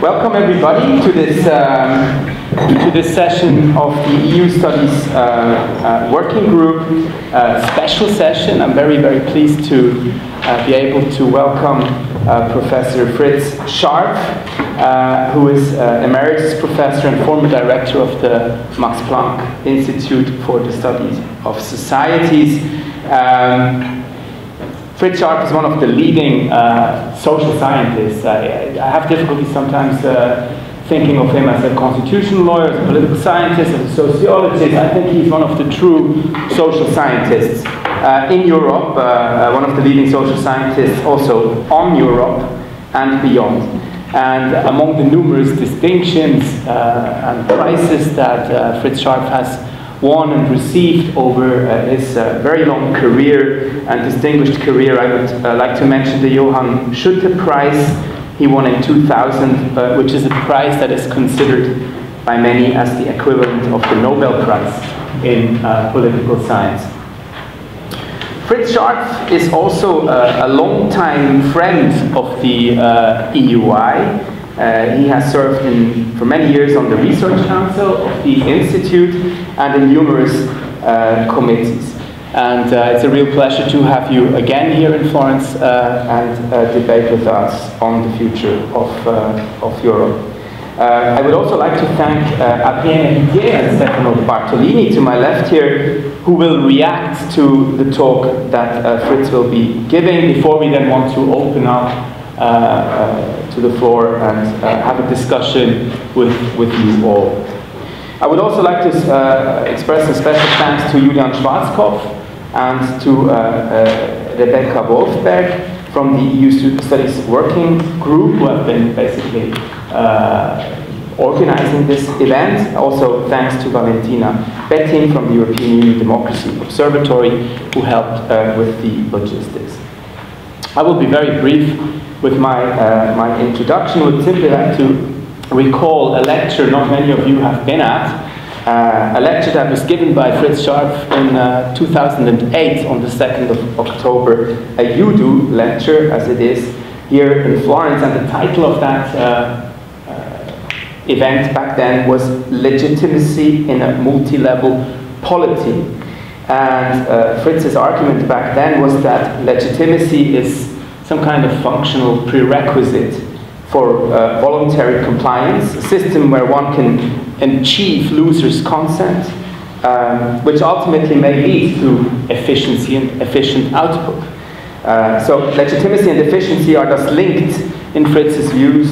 Welcome everybody to this session of the EU Studies Working Group special session. I'm very pleased to be able to welcome Professor Fritz Scharpf, who is Emeritus Professor and former Director of the Max-Planck Institute for the Studies of Societies. Fritz Scharpf is one of the leading social scientists. I have difficulty sometimes thinking of him as a constitutional lawyer, as a political scientist, as a sociologist. I think he's one of the true social scientists in Europe, one of the leading social scientists also on Europe and beyond. And among the numerous distinctions and prizes that Fritz Scharpf has won and received over his very long career and distinguished career, I would like to mention the Johann Schutte Prize he won in 2000, which is a prize that is considered by many as the equivalent of the Nobel Prize in political science. Fritz Scharpf is also a long-time friend of the EUI. He has served for many years on the Research Council of the Institute and in numerous committees. And it's a real pleasure to have you again here in Florence and debate with us on the future of Europe. I would also like to thank Adrien Hitier and Stefano Bartolini to my left here, who will react to the talk that Fritz will be giving before we then want to open up to the floor and have a discussion with you all. I would also like to express a special thanks to Julian Schwarzkopf and to Rebecca Wolfberg from the EU Studies Working Group, who have been basically organizing this event. Also thanks to Valentina Bettin from the European Union Democracy Observatory, who helped with the logistics. I will be very brief with my introduction. I would simply like to recall a lecture not many of you have been at, a lecture that was given by Fritz Scharpf in 2008 on the 2nd of October, a UDU lecture as it is here in Florence, and the title of that event back then was Legitimacy in a Multi-Level Polity. And Fritz's argument back then was that legitimacy is some kind of functional prerequisite for voluntary compliance, a system where one can achieve losers' consent, which ultimately may lead to efficiency and efficient output. So legitimacy and efficiency are thus linked in Fritz's view,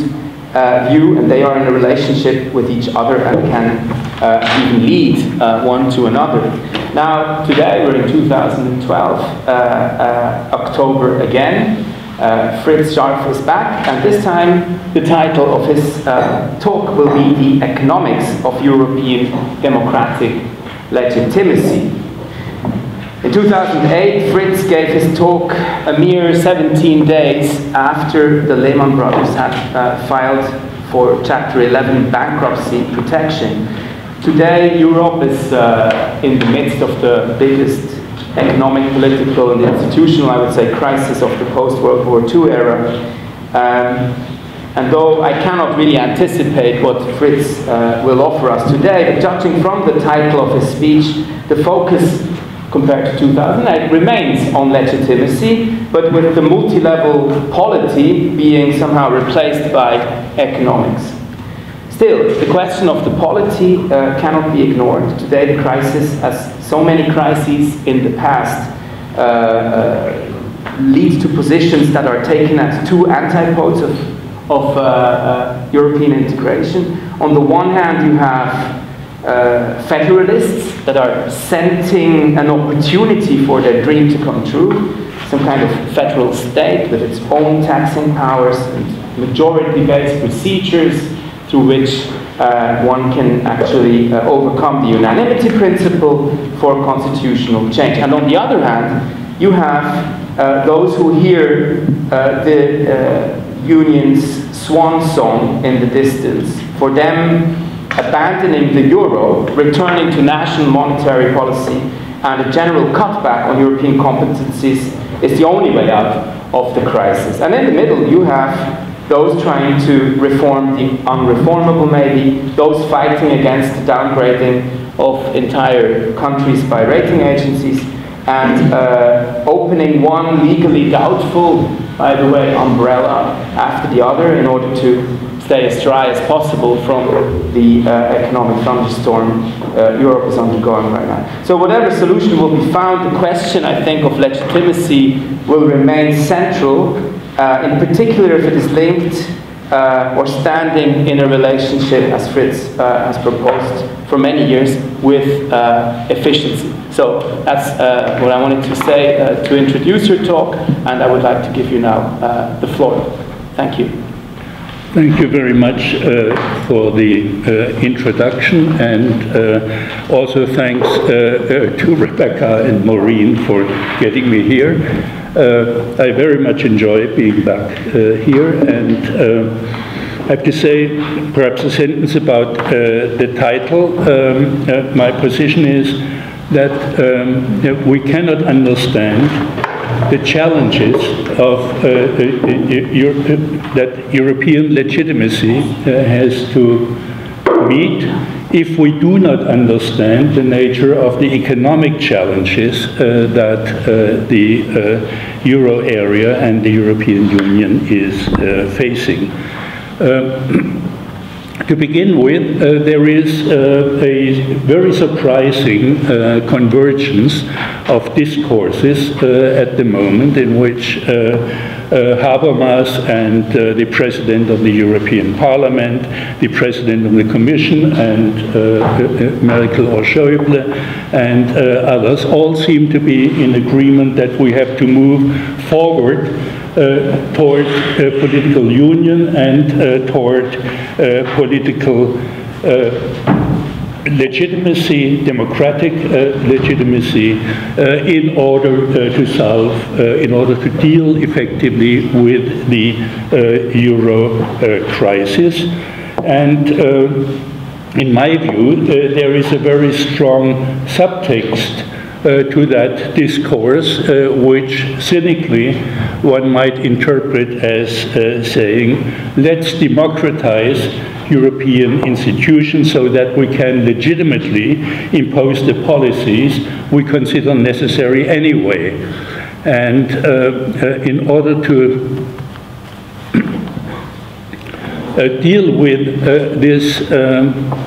and they are in a relationship with each other and can even lead one to another. Now, today we're in 2012, October again. Fritz Scharpf is back, and this time the title of his talk will be The Economics of European Democratic Legitimacy. In 2008, Fritz gave his talk a mere 17 days after the Lehman Brothers had filed for Chapter 11 bankruptcy protection. Today, Europe is in the midst of the biggest economic, political, and institutional, I would say, crisis of the post-World War II era. And though I cannot really anticipate what Fritz will offer us today, but judging from the title of his speech, the focus compared to 2008 remains on legitimacy, but with the multi-level polity being somehow replaced by economics. Still, the question of the polity cannot be ignored. Today, the crisis, as so many crises in the past, lead to positions that are taken as two antipodes of European integration. On the one hand, you have federalists that are scenting an opportunity for their dream to come true, some kind of federal state with its own taxing powers and majority-based procedures through which one can actually overcome the unanimity principle for constitutional change. And on the other hand, you have those who hear the Union's swan song in the distance. For them, abandoning the euro, returning to national monetary policy, and a general cutback on European competencies is the only way out of the crisis. And in the middle, you have those trying to reform the unreformable maybe, those fighting against the downgrading of entire countries by rating agencies, and opening one legally doubtful, by the way, umbrella after the other in order to stay as dry as possible from the economic thunderstorm Europe is undergoing right now. So whatever solution will be found, the question, I think, of legitimacy will remain central, in particular if it is linked or standing in a relationship, as Fritz has proposed for many years, with efficiency. So that's what I wanted to say to introduce your talk, and I would like to give you now the floor. Thank you. Thank you very much for the introduction, and also thanks to Rebecca and Maureen for getting me here. I very much enjoy being back here, and I have to say perhaps a sentence about the title. My position is that we cannot understand the challenges of that European legitimacy has to meet if we do not understand the nature of the economic challenges that the Euro area and the European Union is facing. To begin with, there is a very surprising convergence of discourses at the moment in which Habermas and the President of the European Parliament, the President of the Commission, and Merkel or Schäuble, and others all seem to be in agreement that we have to move forward toward political union and toward political legitimacy, democratic legitimacy, in order to solve, in order to deal effectively with the Euro crisis. And in my view, there is a very strong subtext to that discourse, which cynically one might interpret as saying, let's democratize European institutions so that we can legitimately impose the policies we consider necessary anyway. And in order to deal with this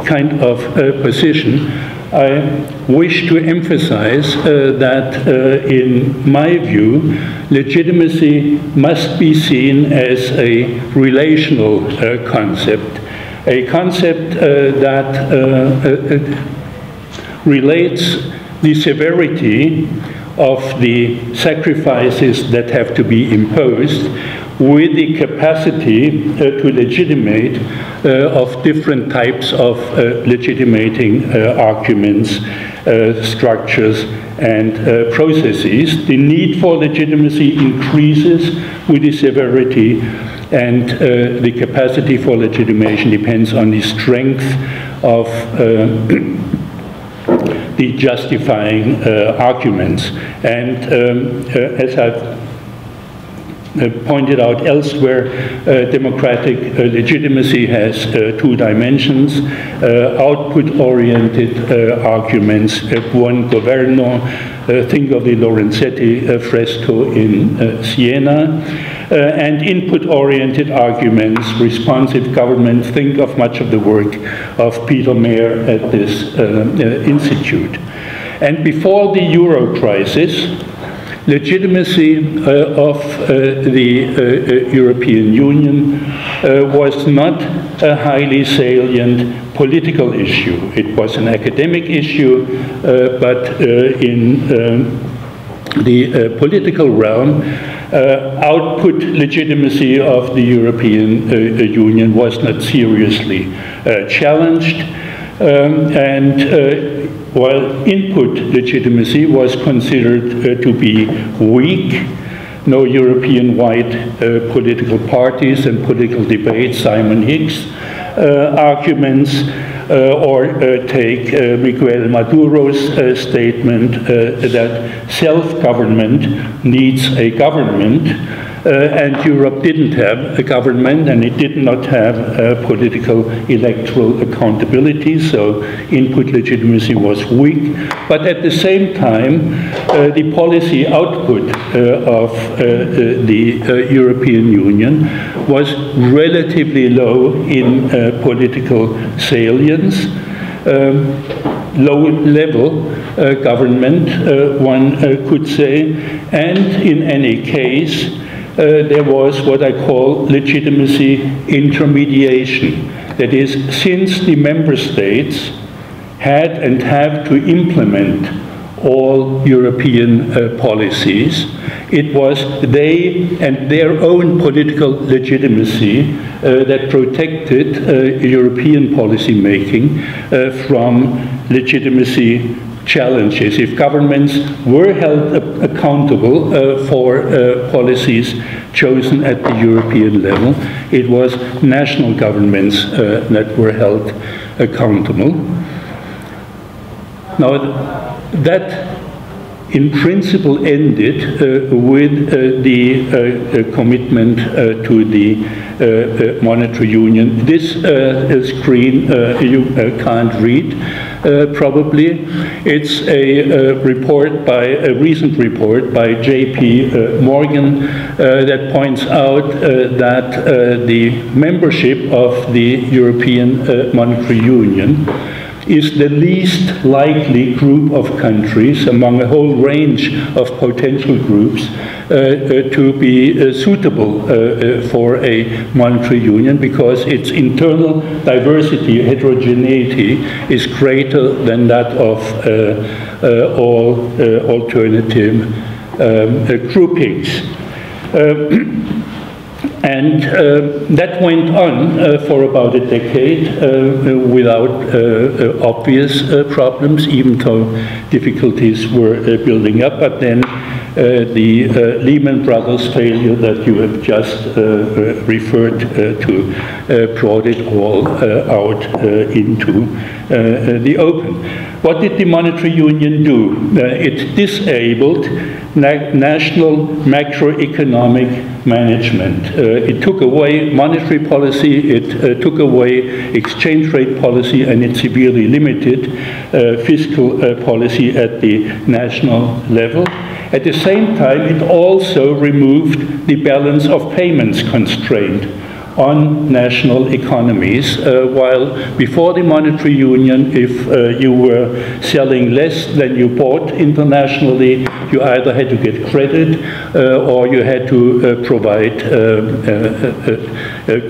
kind of position, I wish to emphasize that, in my view, legitimacy must be seen as a relational concept, a concept that relates the severity of the sacrifices that have to be imposed with the capacity to legitimate of different types of legitimating arguments, structures, and processes. The need for legitimacy increases with the severity, and the capacity for legitimation depends on the strength of the justifying arguments. And as I've pointed out elsewhere, democratic legitimacy has two dimensions: output-oriented arguments, buon governo, think of the Lorenzetti fresco in Siena, and input-oriented arguments, responsive government, think of much of the work of Peter Mayer at this institute. And before the Euro crisis, legitimacy of the European Union was not a highly salient political issue. It was an academic issue, but in the political realm, output legitimacy of the European Union was not seriously challenged, and while input legitimacy was considered to be weak, no European-wide political parties and political debates, Simon Hicks arguments, or take Miguel Maduro's statement that self-government needs a government, and Europe didn't have a government, and it did not have political electoral accountability, so input legitimacy was weak. But at the same time, the policy output of the European Union was relatively low in political salience. Low-level government, one could say, and in any case, there was what I call legitimacy intermediation. That is, since the member states had and have to implement all European policies, it was they and their own political legitimacy that protected European policy making from legitimacy challenges. If governments were held accountable for policies chosen at the European level, it was national governments that were held accountable. Now, that in principle ended with the commitment to the monetary union. This screen you can't read probably. It's a report by, a recent report by J.P. Morgan that points out that the membership of the European Monetary Union is the least likely group of countries among a whole range of potential groups to be suitable for a monetary union, because its internal diversity, heterogeneity, is greater than that of all alternative groupings. And that went on for about a decade without obvious problems, even though difficulties were building up. But then the Lehman Brothers failure that you have just referred to brought it all out into the open. What did the monetary union do? It disabled national macroeconomic management. It took away monetary policy, it took away exchange rate policy, and it severely limited fiscal policy at the national level. At the same time, it also removed the balance of payments constraint on national economies, while before the monetary union, if you were selling less than you bought internationally, you either had to get credit or you had to provide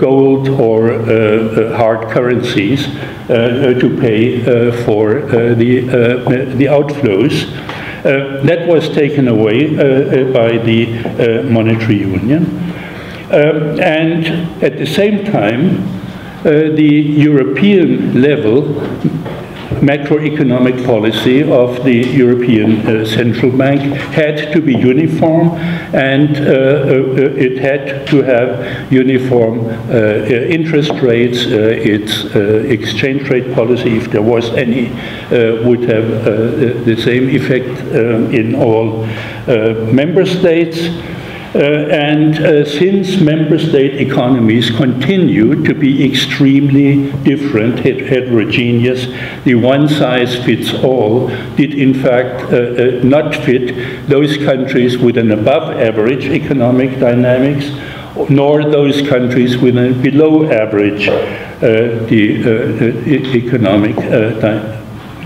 gold or hard currencies to pay for the outflows. That was taken away by the monetary union. And at the same time, the European level macroeconomic policy of the European Central Bank had to be uniform, and it had to have uniform interest rates. Its exchange rate policy, if there was any, would have the same effect in all member states. Since member state economies continue to be extremely different, heterogeneous, the one-size-fits-all did in fact not fit those countries with an above-average economic dynamics, nor those countries with a below-average economic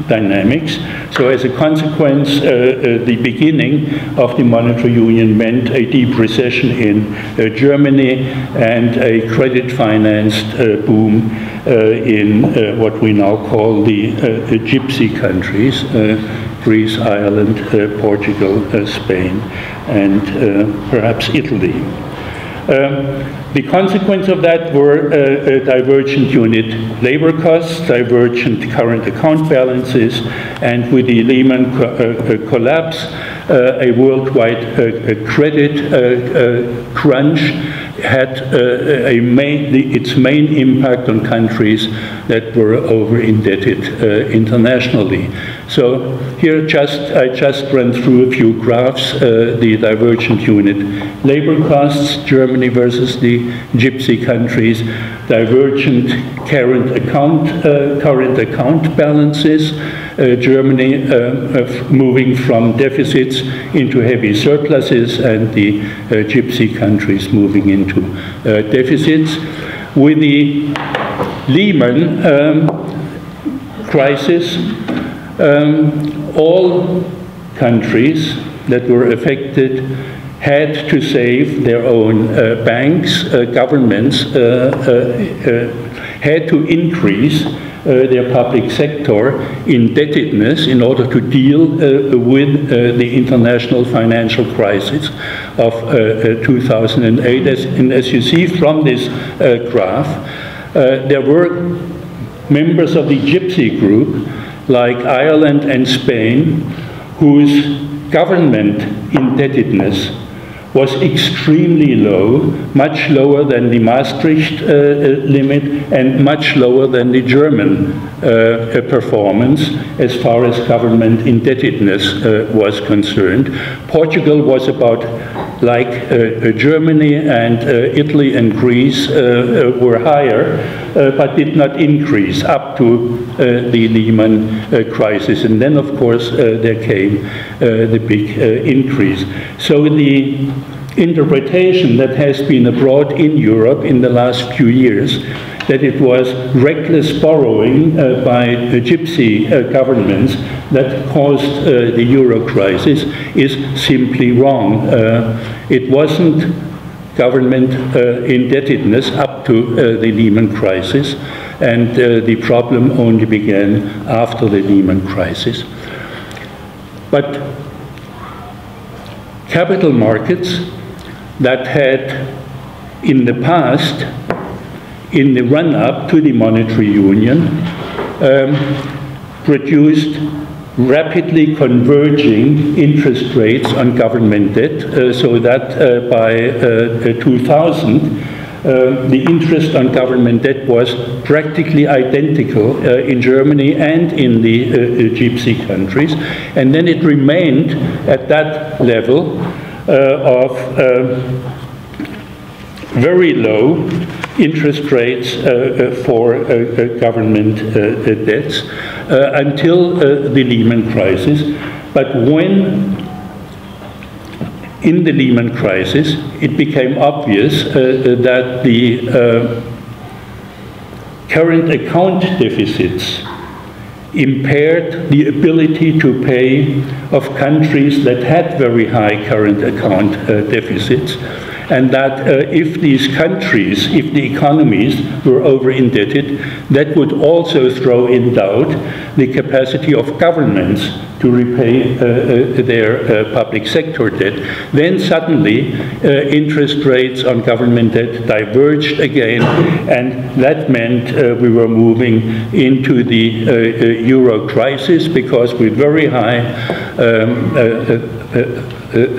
dynamics. So as a consequence, the beginning of the monetary union meant a deep recession in Germany and a credit-financed boom in what we now call the gypsy countries, Greece, Ireland, Portugal, Spain, and perhaps Italy. The consequence of that were divergent unit labor costs, divergent current account balances, and with the Lehman collapse, a worldwide credit crunch had its main impact on countries that were over-indebted internationally. So here I just ran through a few graphs, the divergent unit labor costs, Germany versus the gypsy countries, divergent current account balances, Germany moving from deficits into heavy surpluses, and the gypsy countries moving into deficits. With the Lehman crisis, all countries that were affected had to save their own banks. Governments had to increase their public sector indebtedness in order to deal with the international financial crisis of 2008. And as you see from this graph, there were members of the gypsy group, like Ireland and Spain, whose government indebtedness was extremely low, much lower than the Maastricht limit and much lower than the German performance as far as government indebtedness was concerned. Portugal was about like Germany, and Italy and Greece were higher, but did not increase up to the Lehman crisis. And then, of course, there came the big increase. So the interpretation that has been abroad in Europe in the last few years, that it was reckless borrowing by gypsy governments that caused the euro crisis, is simply wrong. It wasn't government indebtedness up to the Lehman crisis, and the problem only began after the Lehman crisis. But capital markets that had in the past, in the run-up to the monetary union, produced rapidly converging interest rates on government debt, so that by 2000, the interest on government debt was practically identical in Germany and in the gypsy countries. And then it remained at that level of very low interest rates for government debts until the Lehman crisis. But when in the Lehman crisis it became obvious that the current account deficits impaired the ability to pay of countries that had very high current account deficits, and that if these countries, if the economies were over-indebted, that would also throw in doubt the capacity of governments to repay their public sector debt. Then suddenly interest rates on government debt diverged again, and that meant we were moving into the euro crisis, because with very high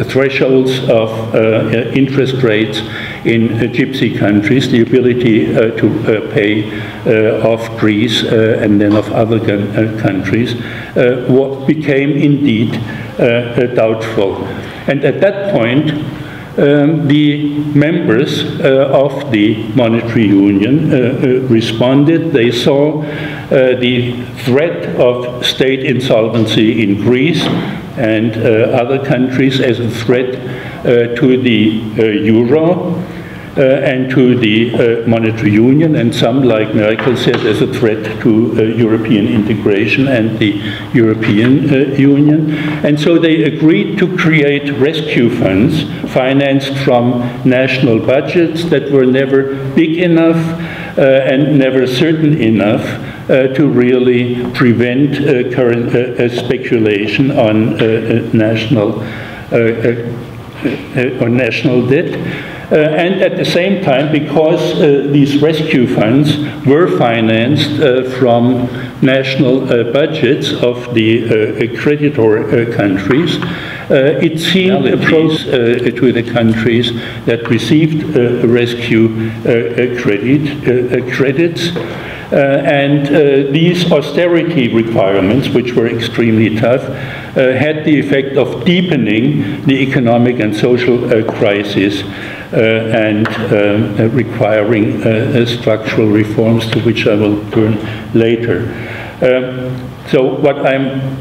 thresholds of interest rates in gypsy countries, the ability to pay of Greece and then of other countries became indeed doubtful. And at that point, the members of the monetary union responded. They saw the threat of state insolvency in Greece and other countries as a threat to the euro and to the monetary union, and some, like Merkel, said as a threat to European integration and the European Union. And so they agreed to create rescue funds financed from national budgets that were never big enough and never certain enough to really prevent current speculation on national debt. And at the same time, because these rescue funds were financed from national budgets of the creditor countries, it seemed approach to the countries that received rescue credits. These austerity requirements, which were extremely tough, had the effect of deepening the economic and social crisis and requiring structural reforms, to which I will turn later. So what I'm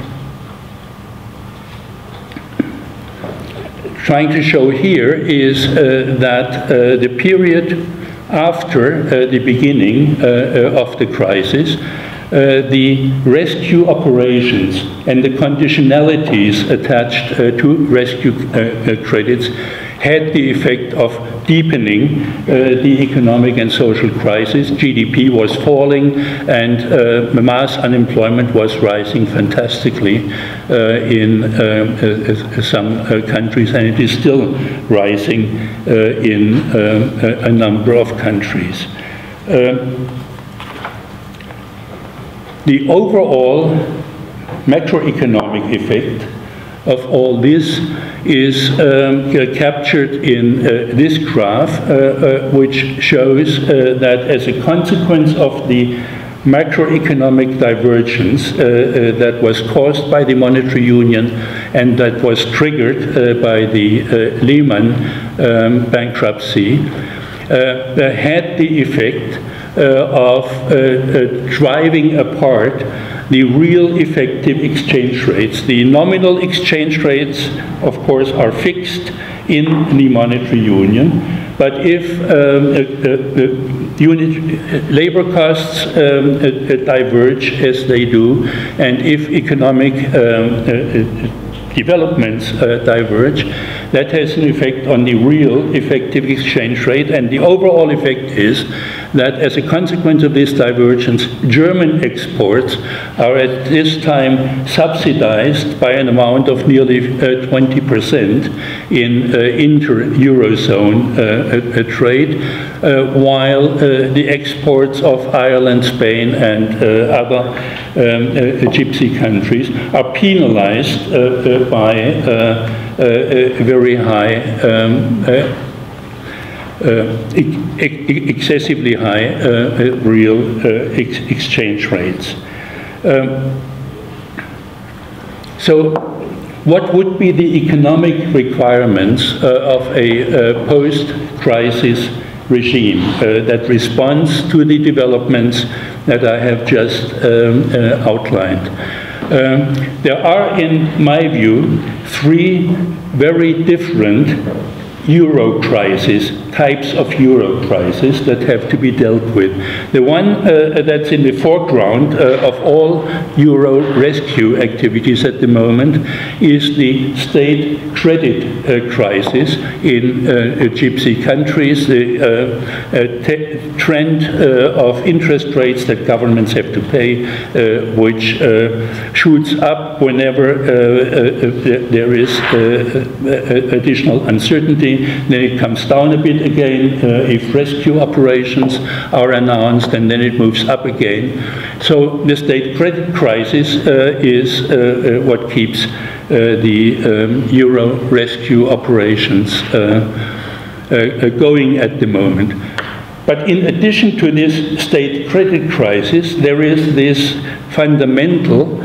trying to show here is that the period after the beginning of the crisis, the rescue operations and the conditionalities attached to rescue credits had the effect of deepening the economic and social crisis. GDP was falling and mass unemployment was rising fantastically in some countries, and it is still rising in a number of countries. The overall macroeconomic effect of all this is captured in this graph, which shows that as a consequence of the macroeconomic divergence that was caused by the monetary union and that was triggered by the Lehman bankruptcy, had the effect of driving apart the real effective exchange rates. The nominal exchange rates, of course, are fixed in the monetary union, but if labor costs diverge as they do, and if economic developments diverge, that has an effect on the real effective exchange rate, and the overall effect is that as a consequence of this divergence, German exports are at this time subsidized by an amount of nearly 20% in inter-Eurozone trade, while the exports of Ireland, Spain, and other gypsy countries are penalized by very high excessively high real exchange rates. So what would be the economic requirements of a post-crisis regime that responds to the developments that I have just outlined? There are, in my view, three very different Euro crisis, types of Euro crisis that have to be dealt with. The one that's in the foreground of all Euro rescue activities at the moment is the state credit crisis in gypsy countries, the trend of interest rates that governments have to pay, which shoots up whenever there is additional uncertainty. Then it comes down a bit again if rescue operations are announced, and then it moves up again. So the state credit crisis is what keeps the Euro rescue operations going at the moment. But in addition to this state credit crisis, there is this fundamental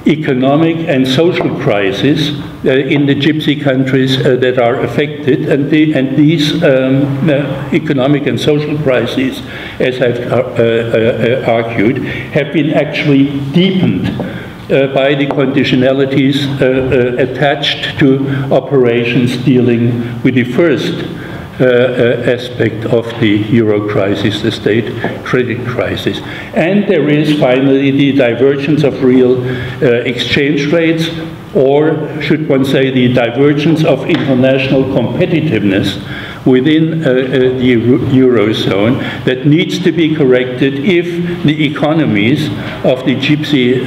economic and social crisis in the gypsy countries that are affected, and these economic and social crises, as I've argued, have been actually deepened by the conditionalities attached to operations dealing with the first aspect of the Euro crisis, the state credit crisis. And there is finally the divergence of real exchange rates, or should one say the divergence of international competitiveness within the Eurozone that needs to be corrected if the economies of the gypsy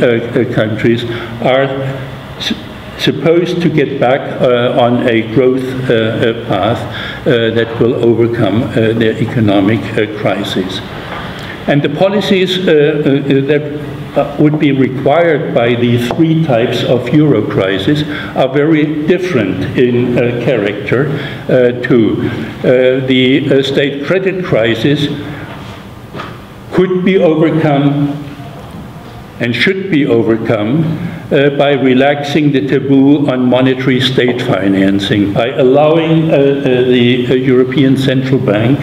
countries are supposed to get back on a growth path that will overcome their economic crisis. And the policies that would be required by the three types of Euro crisis are very different in character too. The state credit crisis could be overcome and should be overcome by relaxing the taboo on monetary state financing, by allowing the European Central Bank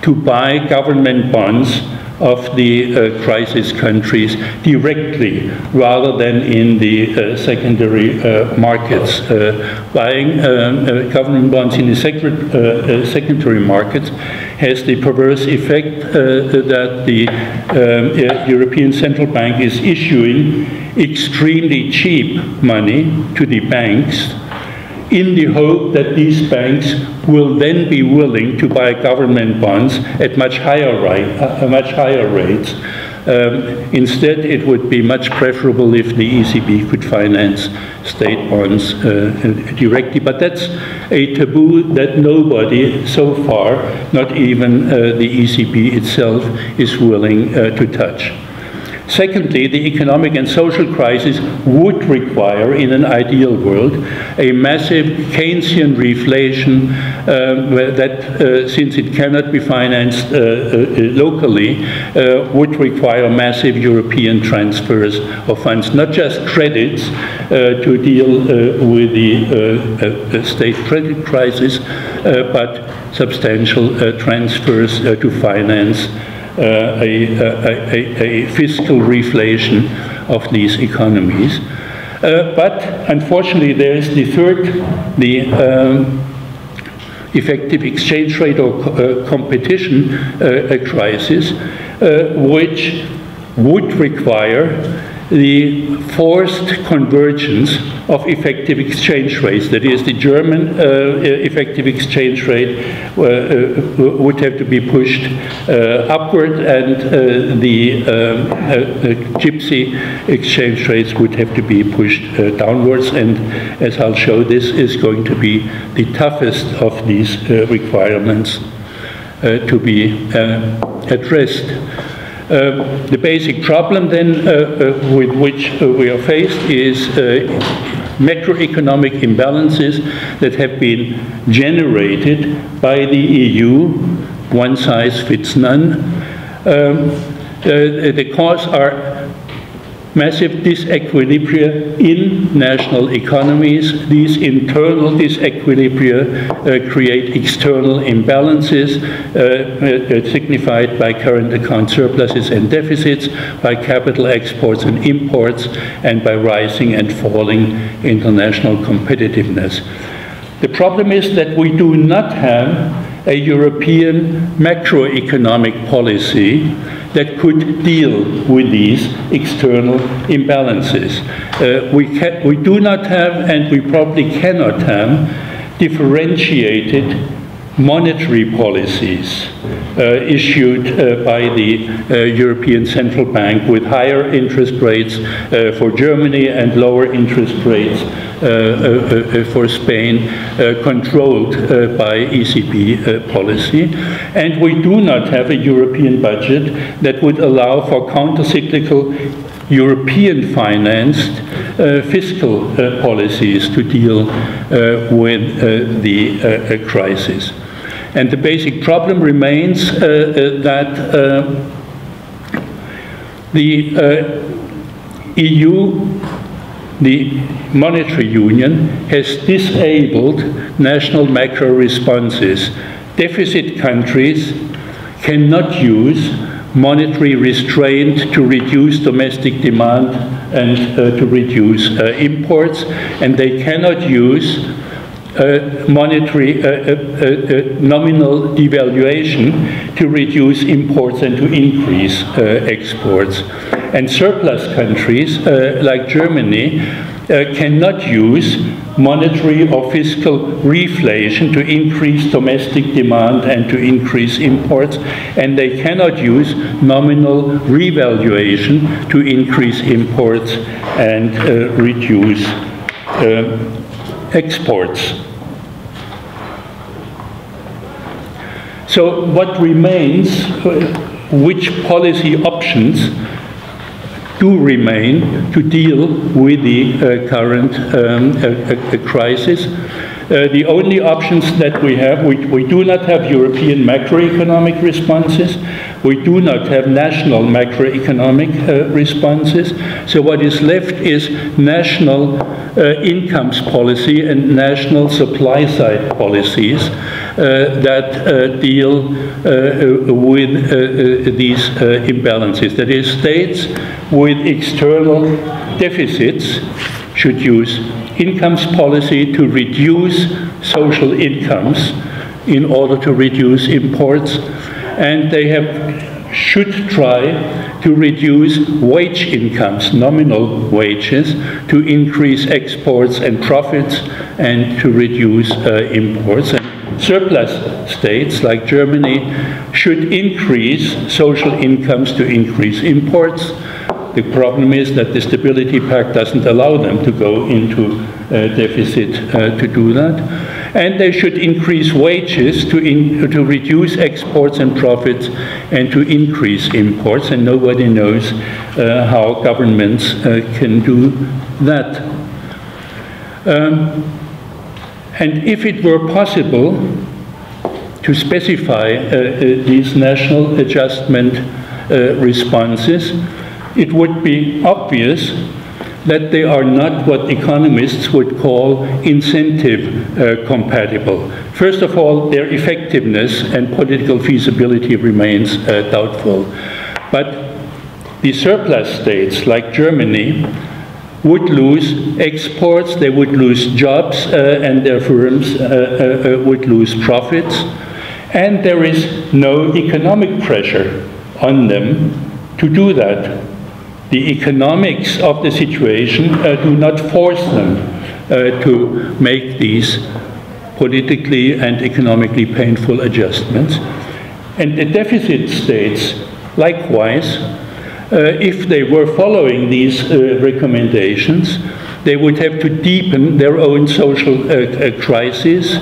to buy government bonds of the crisis countries directly rather than in the secondary markets. Buying government bonds in the secondary markets has the perverse effect that the European Central Bank is issuing extremely cheap money to the banks in the hope that these banks will then be willing to buy government bonds at much higher rates. Instead, it would be much preferable if the ECB could finance state bonds directly. But that's a taboo that nobody so far, not even the ECB itself, is willing to touch. Secondly, the economic and social crisis would require, in an ideal world, a massive Keynesian reflation that, since it cannot be financed locally, would require massive European transfers of funds, not just credits to deal with the state credit crisis, but substantial transfers to finance a fiscal reflation of these economies. But unfortunately, there is the third, the effective exchange rate or competition crisis, which would require the forced convergence of effective exchange rates. That is, the German effective exchange rate would have to be pushed upward, and the gypsy exchange rates would have to be pushed downwards. And as I'll show, this is going to be the toughest of these requirements to be addressed. The basic problem then with which we are faced is macroeconomic imbalances that have been generated by the EU. One size fits none. The cause are massive disequilibria in national economies. These internal disequilibria create external imbalances signified by current account surpluses and deficits, by capital exports and imports, and by rising and falling international competitiveness. The problem is that we do not have a European macroeconomic policy that could deal with these external imbalances. We do not have, and we probably cannot have, differentiated monetary policies issued by the European Central Bank, with higher interest rates for Germany and lower interest rates for Spain, controlled by ECB policy. And we do not have a European budget that would allow for counter-cyclical European-financed fiscal policies to deal with the crisis. And the basic problem remains that the EU, the monetary union, has disabled national macro responses. Deficit countries cannot use monetary restraint to reduce domestic demand and to reduce imports, and they cannot use monetary nominal devaluation to reduce imports and to increase exports. And surplus countries like Germany cannot use monetary or fiscal reflation to increase domestic demand and to increase imports, and they cannot use nominal revaluation to increase imports and reduce exports. So what remains, which policy options do remain to deal with the current crisis. The only options that we have, we do not have European macroeconomic responses. We do not have national macroeconomic responses. So what is left is national incomes policy and national supply side policies that deal with these imbalances. That is, states with external deficits should use incomes policy to reduce social incomes in order to reduce imports, and they should try to reduce wage incomes, nominal wages, to increase exports and profits and to reduce imports. And surplus states like Germany should increase social incomes to increase imports. The problem is that the Stability Pact doesn't allow them to go into deficit to do that. And they should increase wages to reduce exports and profits and to increase imports. And nobody knows how governments can do that. And if it were possible to specify these national adjustment responses, it would be obvious that they are not what economists would call incentive compatible. First of all, their effectiveness and political feasibility remains doubtful. But the surplus states, like Germany, would lose exports, they would lose jobs, and their firms would lose profits. And there is no economic pressure on them to do that. The economics of the situation do not force them to make these politically and economically painful adjustments. And the deficit states, likewise, if they were following these recommendations, they would have to deepen their own social crisis.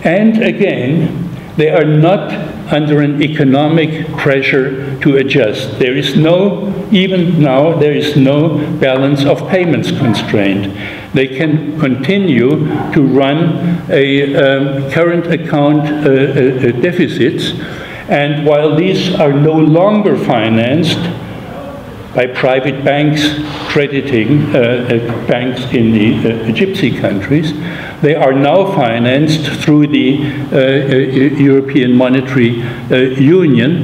And again, they are not under an economic pressure to adjust. There is no, even now, there is no balance of payments constraint. They can continue to run a current account deficits, and while these are no longer financed by private banks crediting banks in the gypsy countries, they are now financed through the European Monetary Union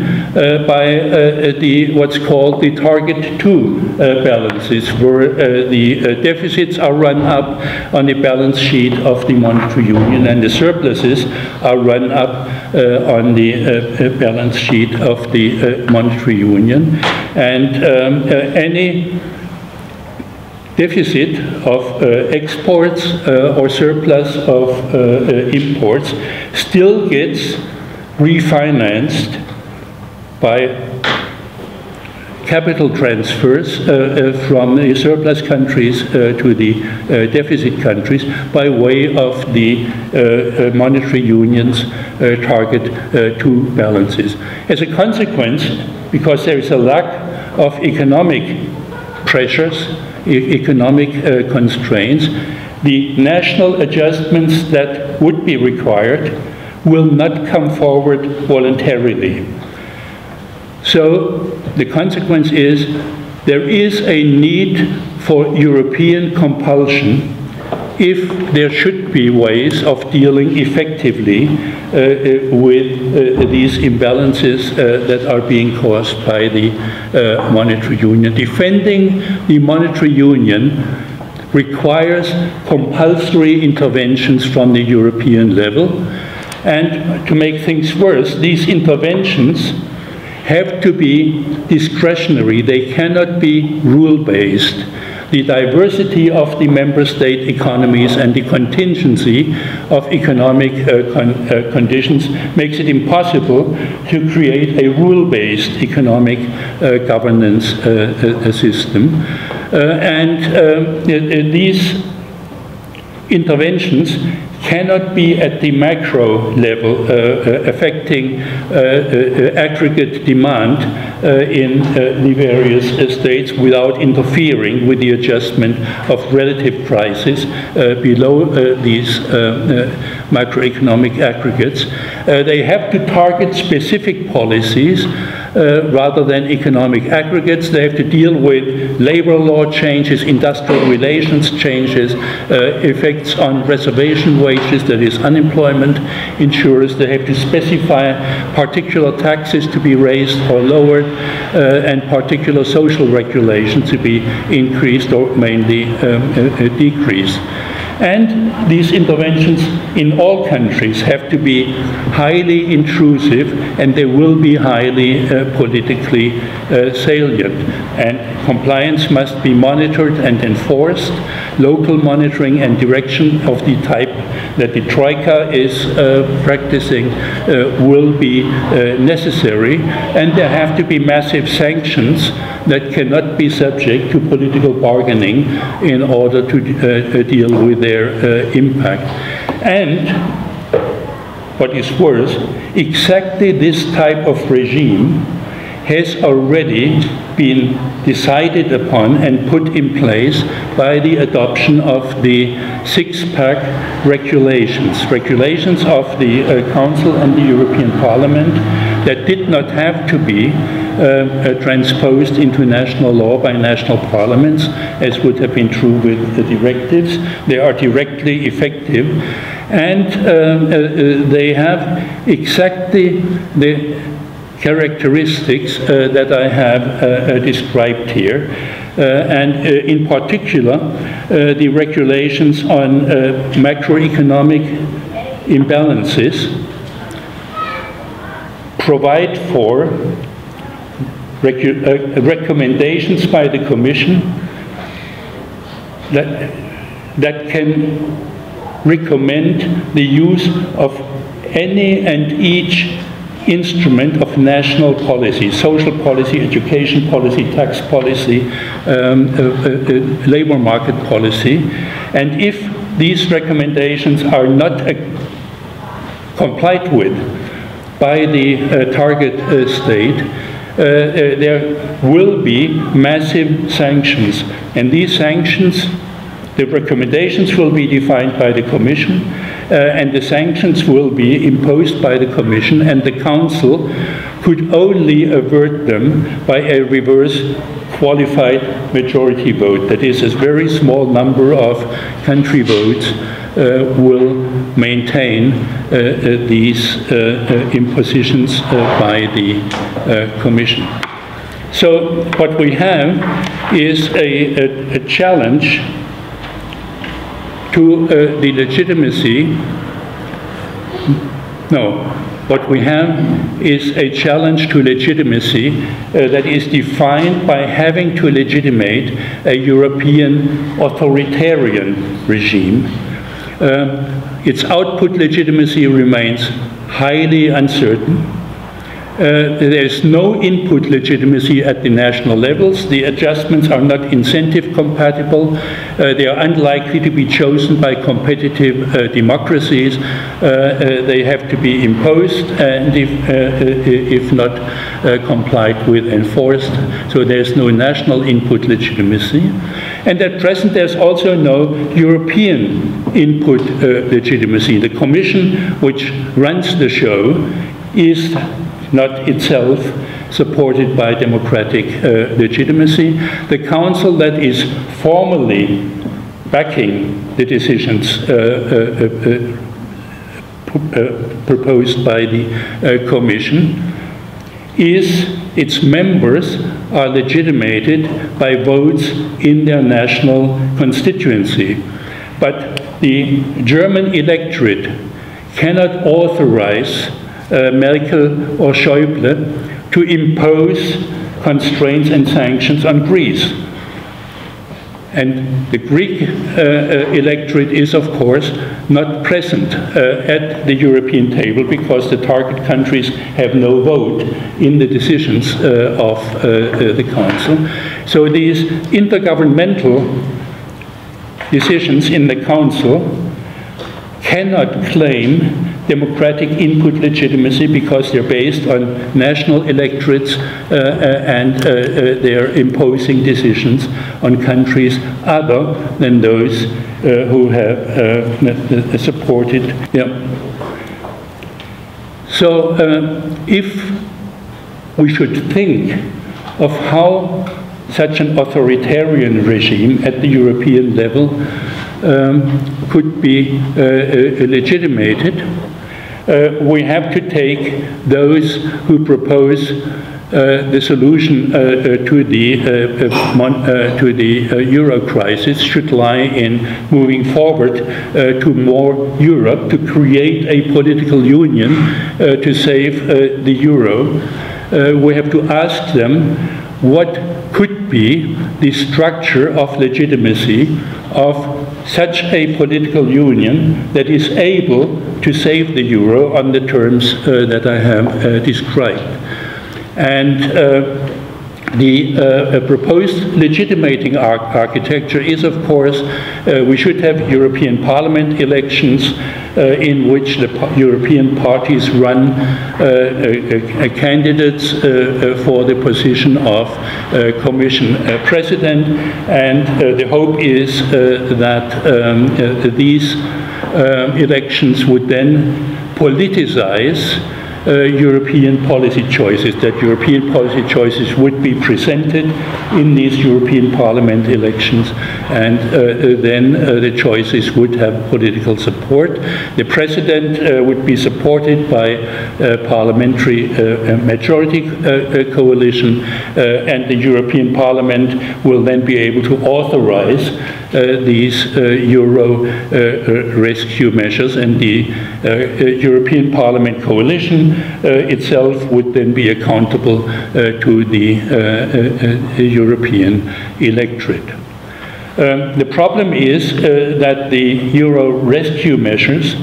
by what's called the Target 2 balances, where the deficits are run up on the balance sheet of the Monetary Union and the surpluses are run up on the balance sheet of the Monetary Union. And any deficit of exports or surplus of imports still gets refinanced by capital transfers from the surplus countries to the deficit countries by way of the monetary union's Target 2 balances. As a consequence, because there is a lack of economic pressures, economic constraints, the national adjustments that would be required will not come forward voluntarily. So the consequence is there is a need for European compulsion if there should be ways of dealing effectively with these imbalances that are being caused by the monetary union. Defending the monetary union requires compulsory interventions from the European level. And to make things worse, these interventions have to be discretionary. They cannot be rule-based. The diversity of the member state economies and the contingency of economic conditions makes it impossible to create a rule-based economic governance system. And these interventions cannot be at the macro level affecting aggregate demand in the various states without interfering with the adjustment of relative prices below these macroeconomic aggregates. They have to target specific policies rather than economic aggregates. They have to deal with labor law changes, industrial relations changes, effects on reservation wages, that is unemployment insurance. They have to specify particular taxes to be raised or lowered and particular social regulations to be increased or mainly decreased. And these interventions in all countries have to be highly intrusive, and they will be highly politically salient. And compliance must be monitored and enforced. Local monitoring and direction of the type that the Troika is practicing will be necessary. And there have to be massive sanctions that cannot be subject to political bargaining in order to deal with their impact. And what is worse, exactly this type of regime has already been decided upon and put in place by the adoption of the six-pack regulations of the Council and the European Parliament that did not have to be transposed into national law by national parliaments, as would have been true with the directives. They are directly effective, and they have exactly the characteristics that I have described here. And in particular, the regulations on macroeconomic imbalances provide for recommendations by the Commission that can recommend the use of any and each instrument of national policy, social policy, education policy, tax policy, labor market policy. And if these recommendations are not complied with by the target state, there will be massive sanctions. And these sanctions, the recommendations will be defined by the Commission, and the sanctions will be imposed by the Commission, and the Council could only avert them by a reverse qualified majority vote. That is, a very small number of country votes will maintain these impositions by the Commission. So what we have is a challenge to the legitimacy. No, what we have is a challenge to legitimacy that is defined by having to legitimate a European authoritarian regime. Its output legitimacy remains highly uncertain. There is no input legitimacy at the national levels. The adjustments are not incentive compatible. They are unlikely to be chosen by competitive democracies. They have to be imposed and if not complied with, enforced. So there's no national input legitimacy. And at present there's also no European input legitimacy. The Commission, which runs the show, is not itself supported by democratic legitimacy. The Council that is formally backing the decisions proposed by the Commission its members are legitimated by votes in their national constituency. But the German electorate cannot authorize Merkel or Schäuble to impose constraints and sanctions on Greece. And the Greek electorate is, of course, not present at the European table because the target countries have no vote in the decisions of the Council. So these intergovernmental decisions in the Council cannot claim democratic input legitimacy because they're based on national electorates and they're imposing decisions on countries other than those who have supported them. So if we should think of how such an authoritarian regime at the European level could be legitimated, we have to take those who propose the solution to the euro crisis should lie in moving forward to more Europe, to create a political union to save the euro. We have to ask them what could be the structure of legitimacy of such a political union that is able to save the euro on the terms that I have described. And the proposed legitimating architecture is, of course, we should have European Parliament elections in which the European parties run candidates for the position of Commission President, and the hope is that these elections would then politicize European policy choices, that European policy choices would be presented in these European Parliament elections, and then the choices would have political support. The President would be supported by a parliamentary majority coalition, and the European Parliament will then be able to authorize these euro rescue measures, and the European Parliament coalition itself would then be accountable to the European electorate. The problem is that the euro rescue measures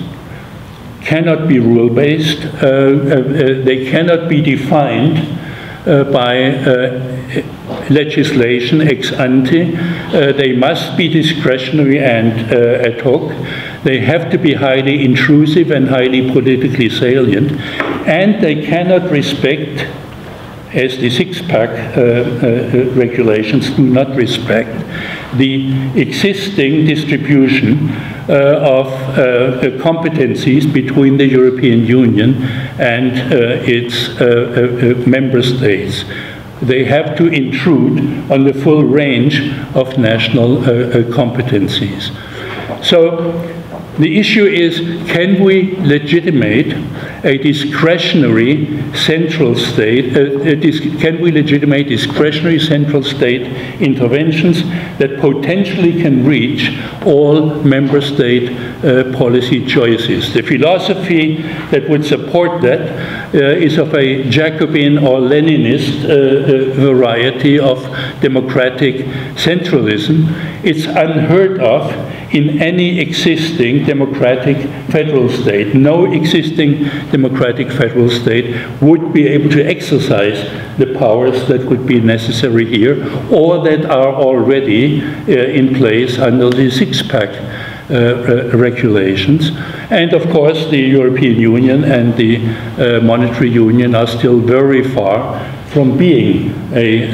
cannot be rule-based. They cannot be defined by legislation ex ante. They must be discretionary and ad hoc. They have to be highly intrusive and highly politically salient, and they cannot respect, as the six-pack regulations do not respect, the existing distribution of competencies between the European Union and its member states. They have to intrude on the full range of national competencies. So the issue is, can we legitimate a discretionary central state, can we legitimate discretionary central state interventions that potentially can reach all member state policy choices? The philosophy that would support that is of a Jacobin or Leninist variety of democratic centralism. It's unheard of in any existing democratic federal state. No existing democratic federal state would be able to exercise the powers that would be necessary here, or that are already in place under the six-pack regulations. And of course, the European Union and the monetary union are still very far from being a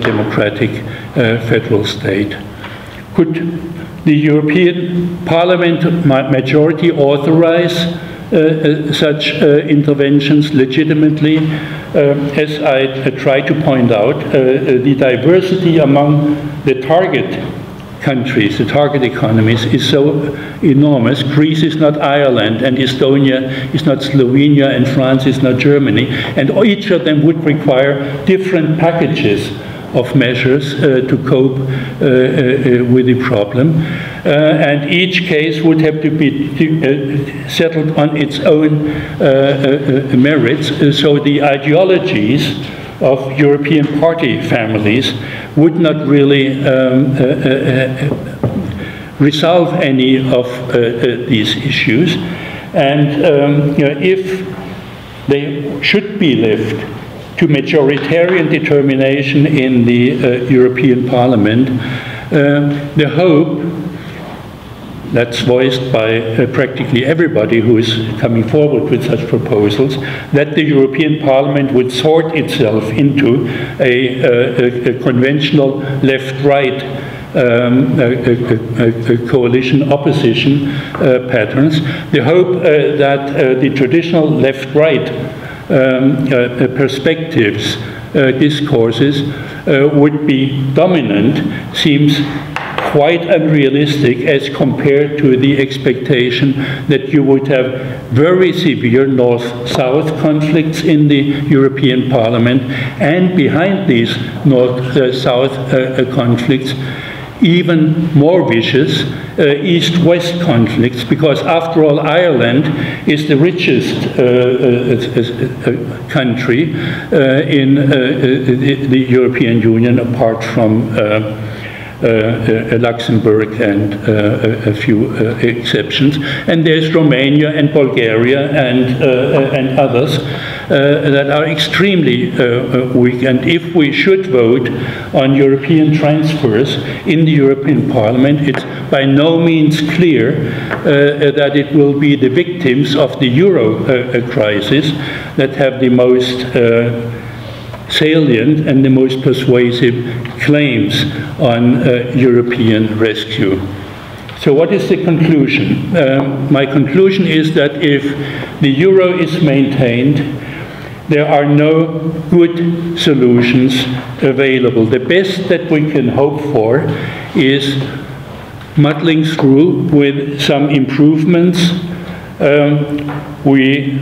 democratic federal state. Could the European Parliament majority authorize such interventions legitimately? As I try to point out, the diversity among the target countries, the target economies, is so enormous. Greece is not Ireland, and Estonia is not Slovenia, and France is not Germany, and each of them would require different packages of measures to cope with the problem, and each case would have to be settled on its own merits. So the ideologies of European party families would not really resolve any of these issues, and if they should be left to majoritarian determination in the European Parliament, the hope that's voiced by practically everybody who is coming forward with such proposals, that the European Parliament would sort itself into a conventional left-right coalition opposition patterns. The hope that the traditional left-right perspectives, discourses would be dominant seems quite unrealistic as compared to the expectation that you would have very severe North-South conflicts in the European Parliament, and behind these North-South conflicts, even more vicious East-West conflicts, because after all, Ireland is the richest country in the European Union, apart from Luxembourg and a few exceptions, and there's Romania and Bulgaria and others that are extremely weak. And if we should vote on European transfers in the European Parliament, it's by no means clear that it will be the victims of the euro crisis that have the most salient and the most persuasive claims on European rescue. So what is the conclusion? My conclusion is that if the euro is maintained, there are no good solutions available. The best that we can hope for is muddling through with some improvements. We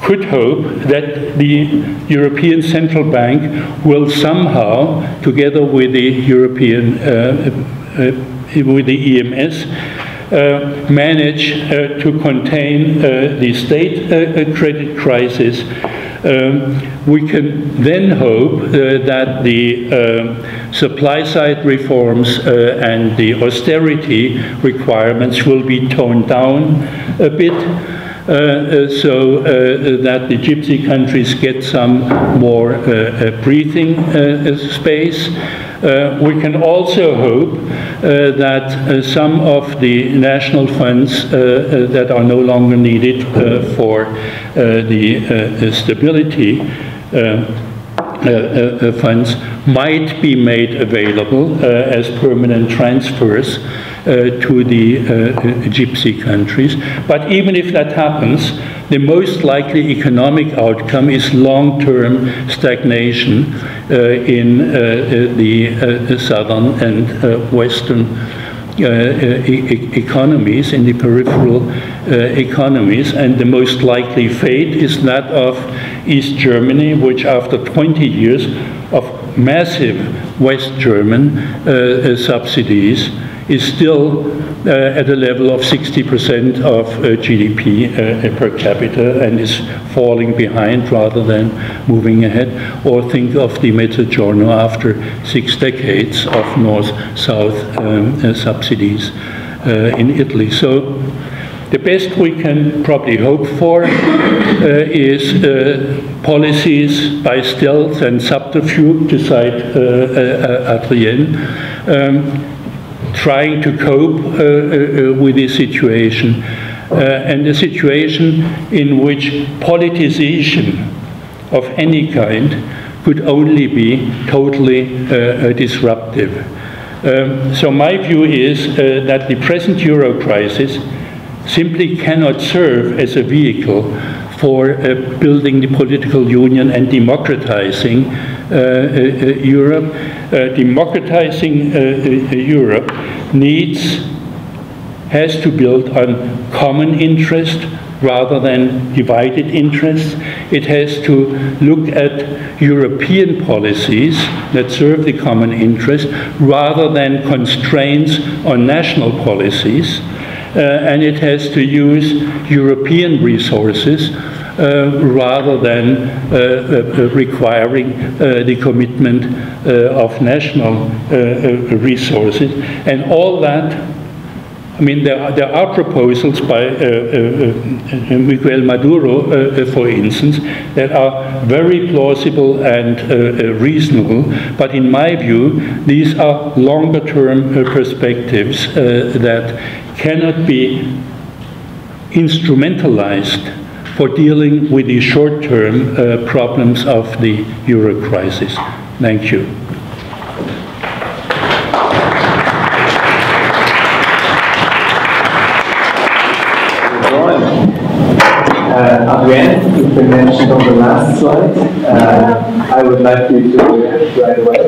could hope that the European Central Bank will somehow, together with the European, with the EMS, manage to contain the state credit crisis. We can then hope that the supply-side reforms and the austerity requirements will be toned down a bit, so that the gypsy countries get some more breathing space. We can also hope that some of the national funds that are no longer needed for the stability funds might be made available as permanent transfers to the gypsy countries. But even if that happens, the most likely economic outcome is long-term stagnation in the southern and western economies, in the peripheral economies, and the most likely fate is that of East Germany, which after 20 years of massive West German subsidies is still at a level of 60% of GDP per capita, and is falling behind rather than moving ahead. Or think of the Mezzogiorno after 6 decades of North-South subsidies in Italy. So the best we can probably hope for is policies by stealth and subterfuge, to cite Adrienne, trying to cope with this situation, and a situation in which politicization of any kind could only be totally disruptive. So my view is that the present euro crisis simply cannot serve as a vehicle for building the political union and democratizing Europe. Democratizing Europe has to build on common interest rather than divided interests. It has to look at European policies that serve the common interest rather than constraints on national policies. And it has to use European resources rather than requiring the commitment of national resources. And all that I mean, there are proposals by Miguel Maduro, for instance, that are very plausible and reasonable, but in my view, these are longer-term perspectives that cannot be instrumentalized for dealing with the short-term problems of the euro crisis. Thank you. Adrienne, you've been mentioned on the last slide. I would like you to react right away.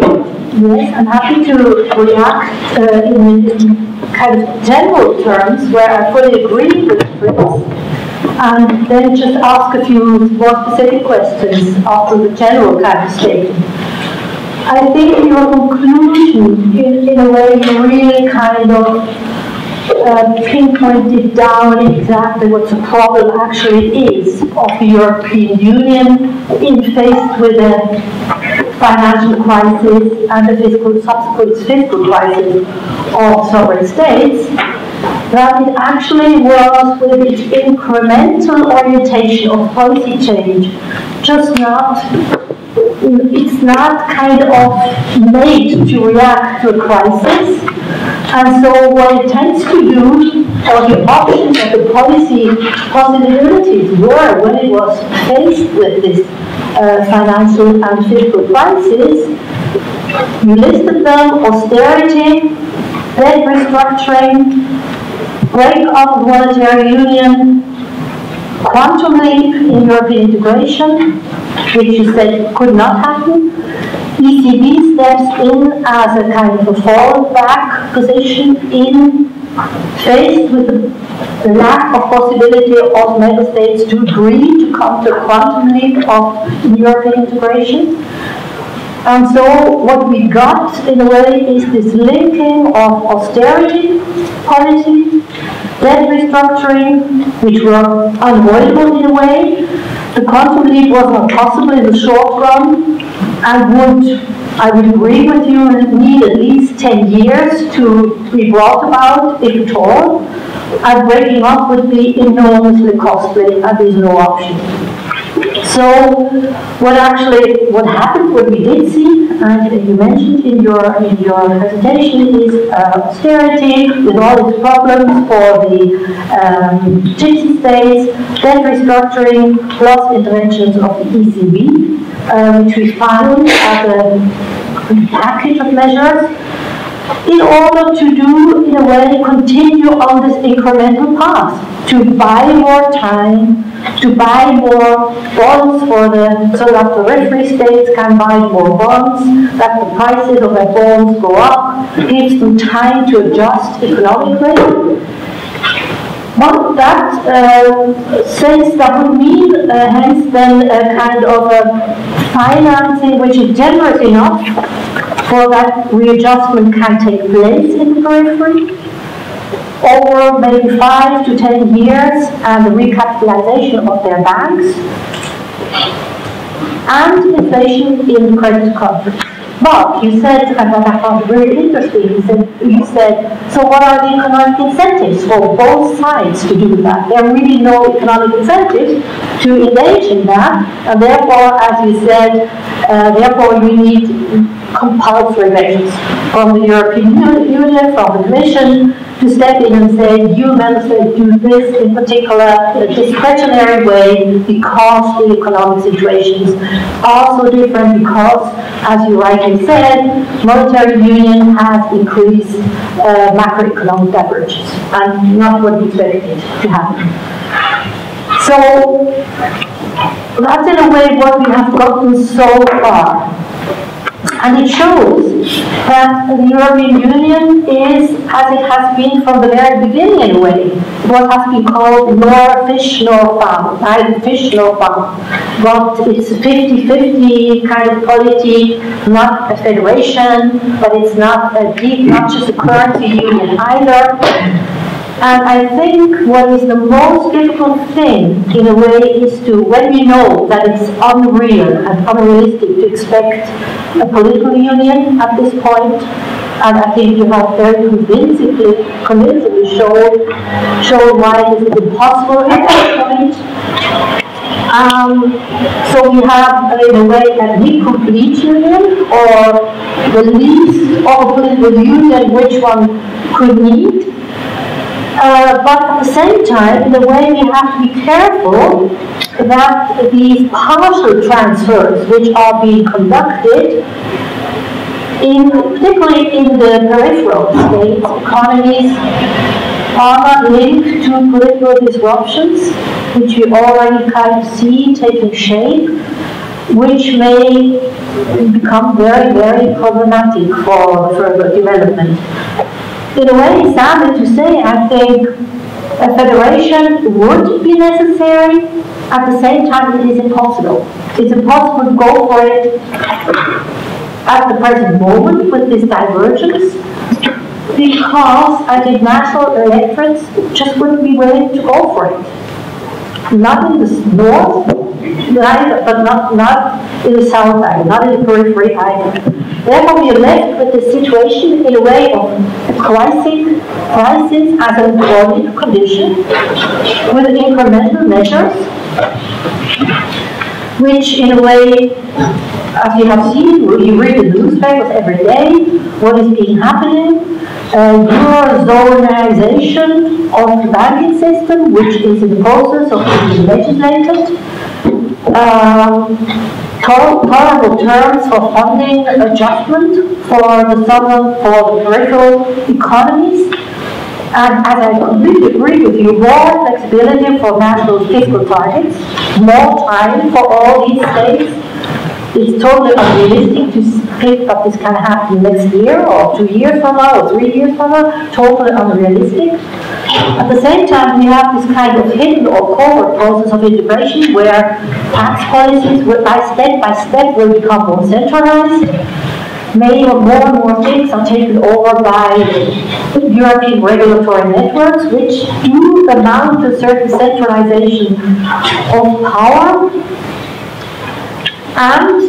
Yes, I'm happy to react in kind of general terms where I fully agree with Fritz, and then just ask a few more specific questions after the general kind of statement. I think in your conclusion, in a way, you really kind of pinpointed down exactly what the problem actually is of the European Union faced with a financial crisis and the subsequent fiscal crisis of sovereign states, that it actually was with its incremental orientation of policy change, it's not kind of made to react to a crisis. And so what it tends to do, or the options and the policy possibilities were when it was faced with this financial and fiscal crisis, you listed them: austerity, debt restructuring, break up of monetary union, quantum leap in European integration, which you said could not happen. ECB steps in as a kind of a fallback position faced with the lack of possibility of member states to agree to come to a quantum leap of European integration. And so what we got, in a way, is this linking of austerity policy, debt restructuring, which were unavoidable in a way. The quantum leap was not possible in the short run, and I would agree with you, need at least 10 years to be brought about, if at all, and breaking up would be enormously costly, and there's no option. So what happened, what we did see, and you mentioned in your presentation, is austerity with all its problems for the gypsy states, debt restructuring, plus interventions of the ECB, which we found as a package of measures in order to do, in a way, continue on this incremental path, to buy more time, to buy more bonds so that the referee states can buy more bonds, that the prices of their bonds go up, gives them time to adjust economically. But that sense that would mean, hence then, a kind of a financing which is generous enough for that readjustment can take place in the periphery over maybe 5 to 10 years, and the recapitalization of their banks, and inflation in credit countries. But you said, and what I found very interesting, you said, so what are the economic incentives for both sides to do that? There are really no economic incentives to engage in that, and therefore, as you said, therefore you need compulsory measures from the European Union, from the Commission, to step in and say, you member states do this in particular in a discretionary way because the economic situations are so different, because, as you rightly said, monetary union has increased macroeconomic divergence, and not what we expected to happen. So that's in a way what we have gotten so far. And it shows that the European Union is, as it has been from the very beginning in a way, what has been called nor fish nor fowl, neither fish nor fowl. But it's a 50-50 kind of polity, not a federation, but it's not just a currency union either. And I think what is the most difficult thing, in a way, is to, when we know that it's unreal and unrealistic to expect a political union at this point, And I think you have very convincingly shown why this is impossible at that point. So we have, in a way, an incomplete union, or the least of a political union which one could need. But at the same time, in a way, we have to be careful that these partial transfers which are being conducted, particularly in the peripheral states, economies, are not linked to political disruptions, which we already kind of see taking shape, which may become very, very problematic for further development. In a way, sadly to say, I think a federation would be necessary. At the same time, it is impossible. It's impossible to go for it at the present moment with this divergence, because I think national electorates just wouldn't be willing to go for it. Not in the north, but not in the south either, not in the periphery either. Therefore, we are left with the situation in a way of crisis as an employment condition with incremental measures, which in a way, as you have seen, you read the newspapers every day, what is being happening, Eurozonization of the banking system, which is in the process of being legislated, tolerable terms for funding adjustment for the peripheral economies. And as I completely agree with you, more flexibility for national fiscal targets, more time for all these states. It's totally unrealistic to think that this can happen next year, or 2 years from now, or 3 years from now. Totally unrealistic. At the same time, we have this kind of hidden or covert process of integration where tax policies by step will become more centralized. More and more things are taken over by European regulatory networks, which do amount to a certain centralization of power. And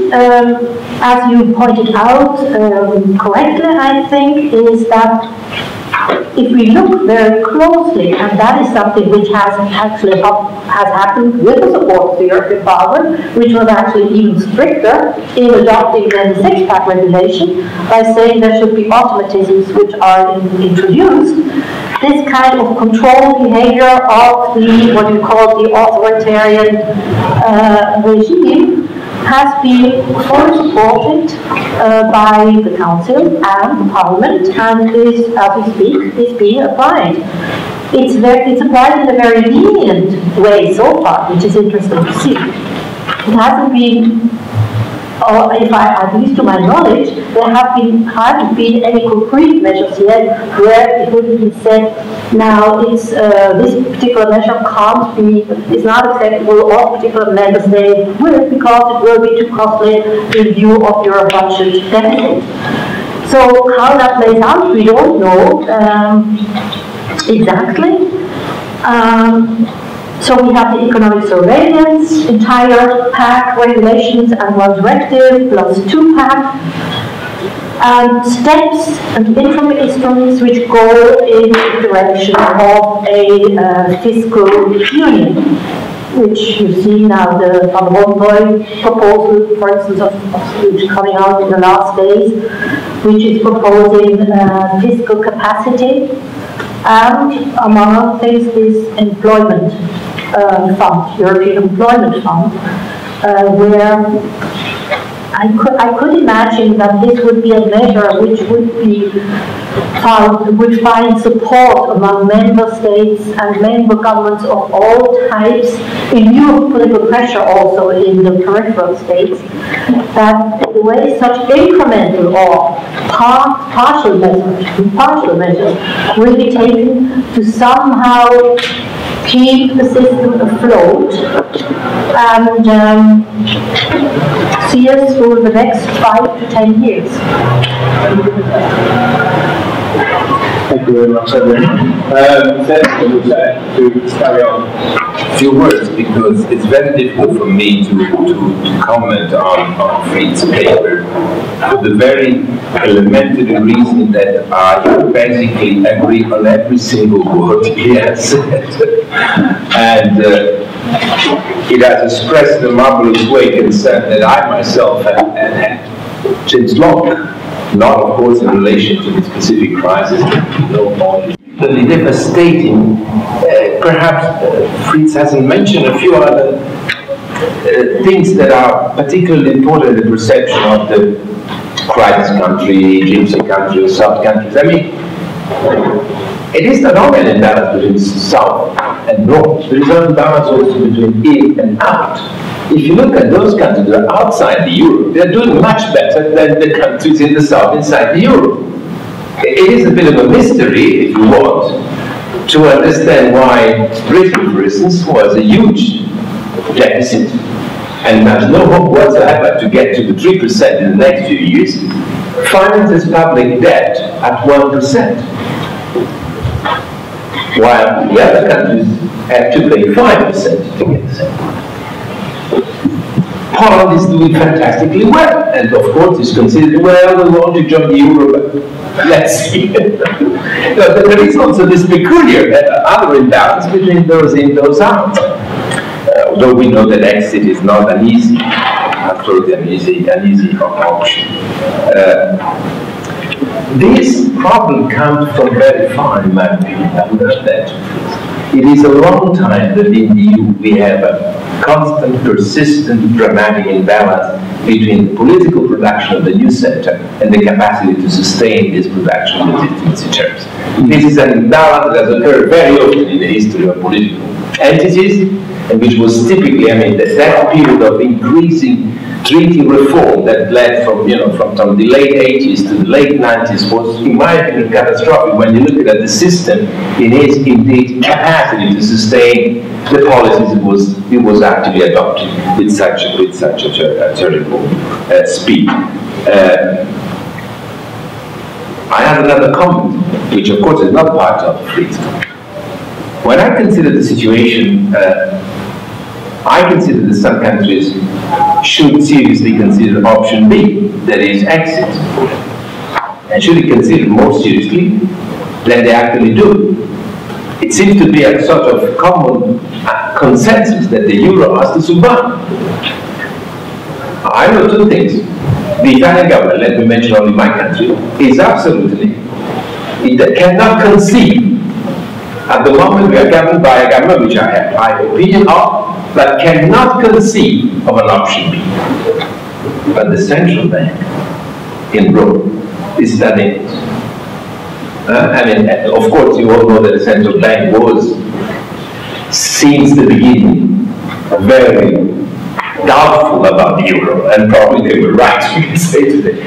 as you pointed out correctly, I think, is that if we look very closely, and that is something which has actually happened with the support of the European Parliament, which was actually even stricter in adopting the six-pack regulation by saying there should be automatisms which are introduced. This kind of control behavior of the, what you call the authoritarian regime, has been fully supported by the Council and the Parliament, and is, as we speak, is being applied. It's applied in a very lenient way so far, which is interesting to see. It hasn't been, or at least to my knowledge, there haven't been any concrete measures yet where it would be said, now it's this particular measure can't be, is not acceptable, or particular member state will, because it will be too costly in view of your budget deficit. So how that plays out, we don't know exactly. So we have the economic surveillance, entire pack regulations and one directive plus 2-pack, and steps and interim instruments which go in the direction of a fiscal union, which you see now the Van Rompuy proposal, for instance, which is coming out in the last days, which is proposing fiscal capacity, and among other things this employment fund, European Employment Fund, where I could imagine that this would be a measure which would find support among member states and member governments of all types, in view of political pressure also in the peripheral states, that the way such incremental or partial measures will be taken to somehow keep the system afloat and see us through the next 5 to 10 years. Thank you very much, everyone. To carry on a few words, because it's very difficult for me to comment on Fritz's paper for the very elementary reason that I basically agree on every single word he has said. And it has expressed in a marvelous way concern that I myself have had since long. Not, of course, in relation to the specific crisis, particularly devastating. Perhaps Fritz hasn't mentioned a few other things that are particularly important in the perception of the crisis country, gypsy country, or South countries. I mean, it is not only an imbalance between South and North, there is an imbalance also between in and out. If you look at those countries that are outside the euro, they are doing much better than the countries in the South inside the euro. It is a bit of a mystery, if you want, to understand why Britain, for instance, was a huge deficit and has no hope whatsoever to get to the 3% in the next few years, finances public debt at 1%, while the other countries have to pay 5% to get the same. Poland is doing fantastically well, and of course is considered, well, we want to join the euro, but let's see. There is also this peculiar other imbalance between those in, those out. Although we know that exit is not an easy, absolutely an easy option. This problem comes from very far, in my opinion. I would have that. It is a long time that in the EU we have a constant, persistent, dramatic imbalance between the political production of the new center and the capacity to sustain this production in legitimacy terms. This is an imbalance that has occurred very often in the history of political entities, and which was typically, I mean, that period of increasing treaty reform that led from the late 80s to the late 90s was, in my opinion, catastrophic when you look at the system in its indeed capacity to sustain the policies it was actually adopting with such a terrible speed. I have another comment, which of course is not part of Fritz. When I consider the situation, I consider that some countries should seriously consider option B, that is exit, and should be considered more seriously than they actually do. It seems to be a sort of common consensus that the euro has to survive. I know two things. The Italian government, let me mention only my country, is absolutely, it cannot conceive. At the moment we are governed by a government which I have high opinion of, but cannot conceive of an option B. But the central bank in Rome is studying it. I mean, of course, you all know that the central bank was, since the beginning, very doubtful about the euro, and probably they were right, we can say today.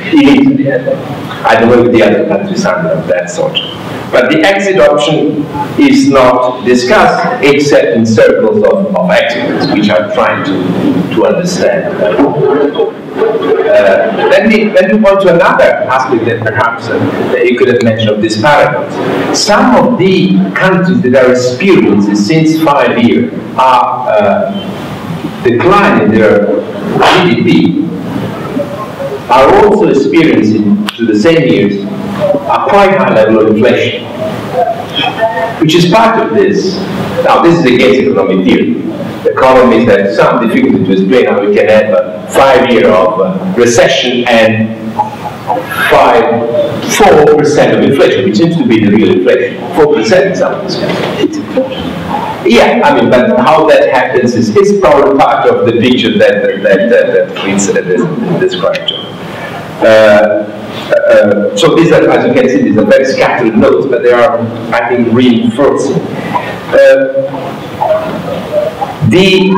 I don't know if the other countries are of that sort. But the exit option is not discussed except in circles of experts, which I'm trying to understand. Let me move on to another aspect that perhaps you could have mentioned of this paradox. Some of the countries that are experiencing since 5 years are declining their GDP, are also experiencing, to the same years, a quite high level of inflation, which is part of this. Now, this is against economic theory. Economists have some difficulty to explain how we can have a 5 year of recession and 4% of inflation, which seems to be the real inflation. 4% in some cases. Yeah, I mean, but how that happens is probably part of the picture that Fritz described. So these are, as you can see, these are very scattered notes, but they are, I think, reinforcing. The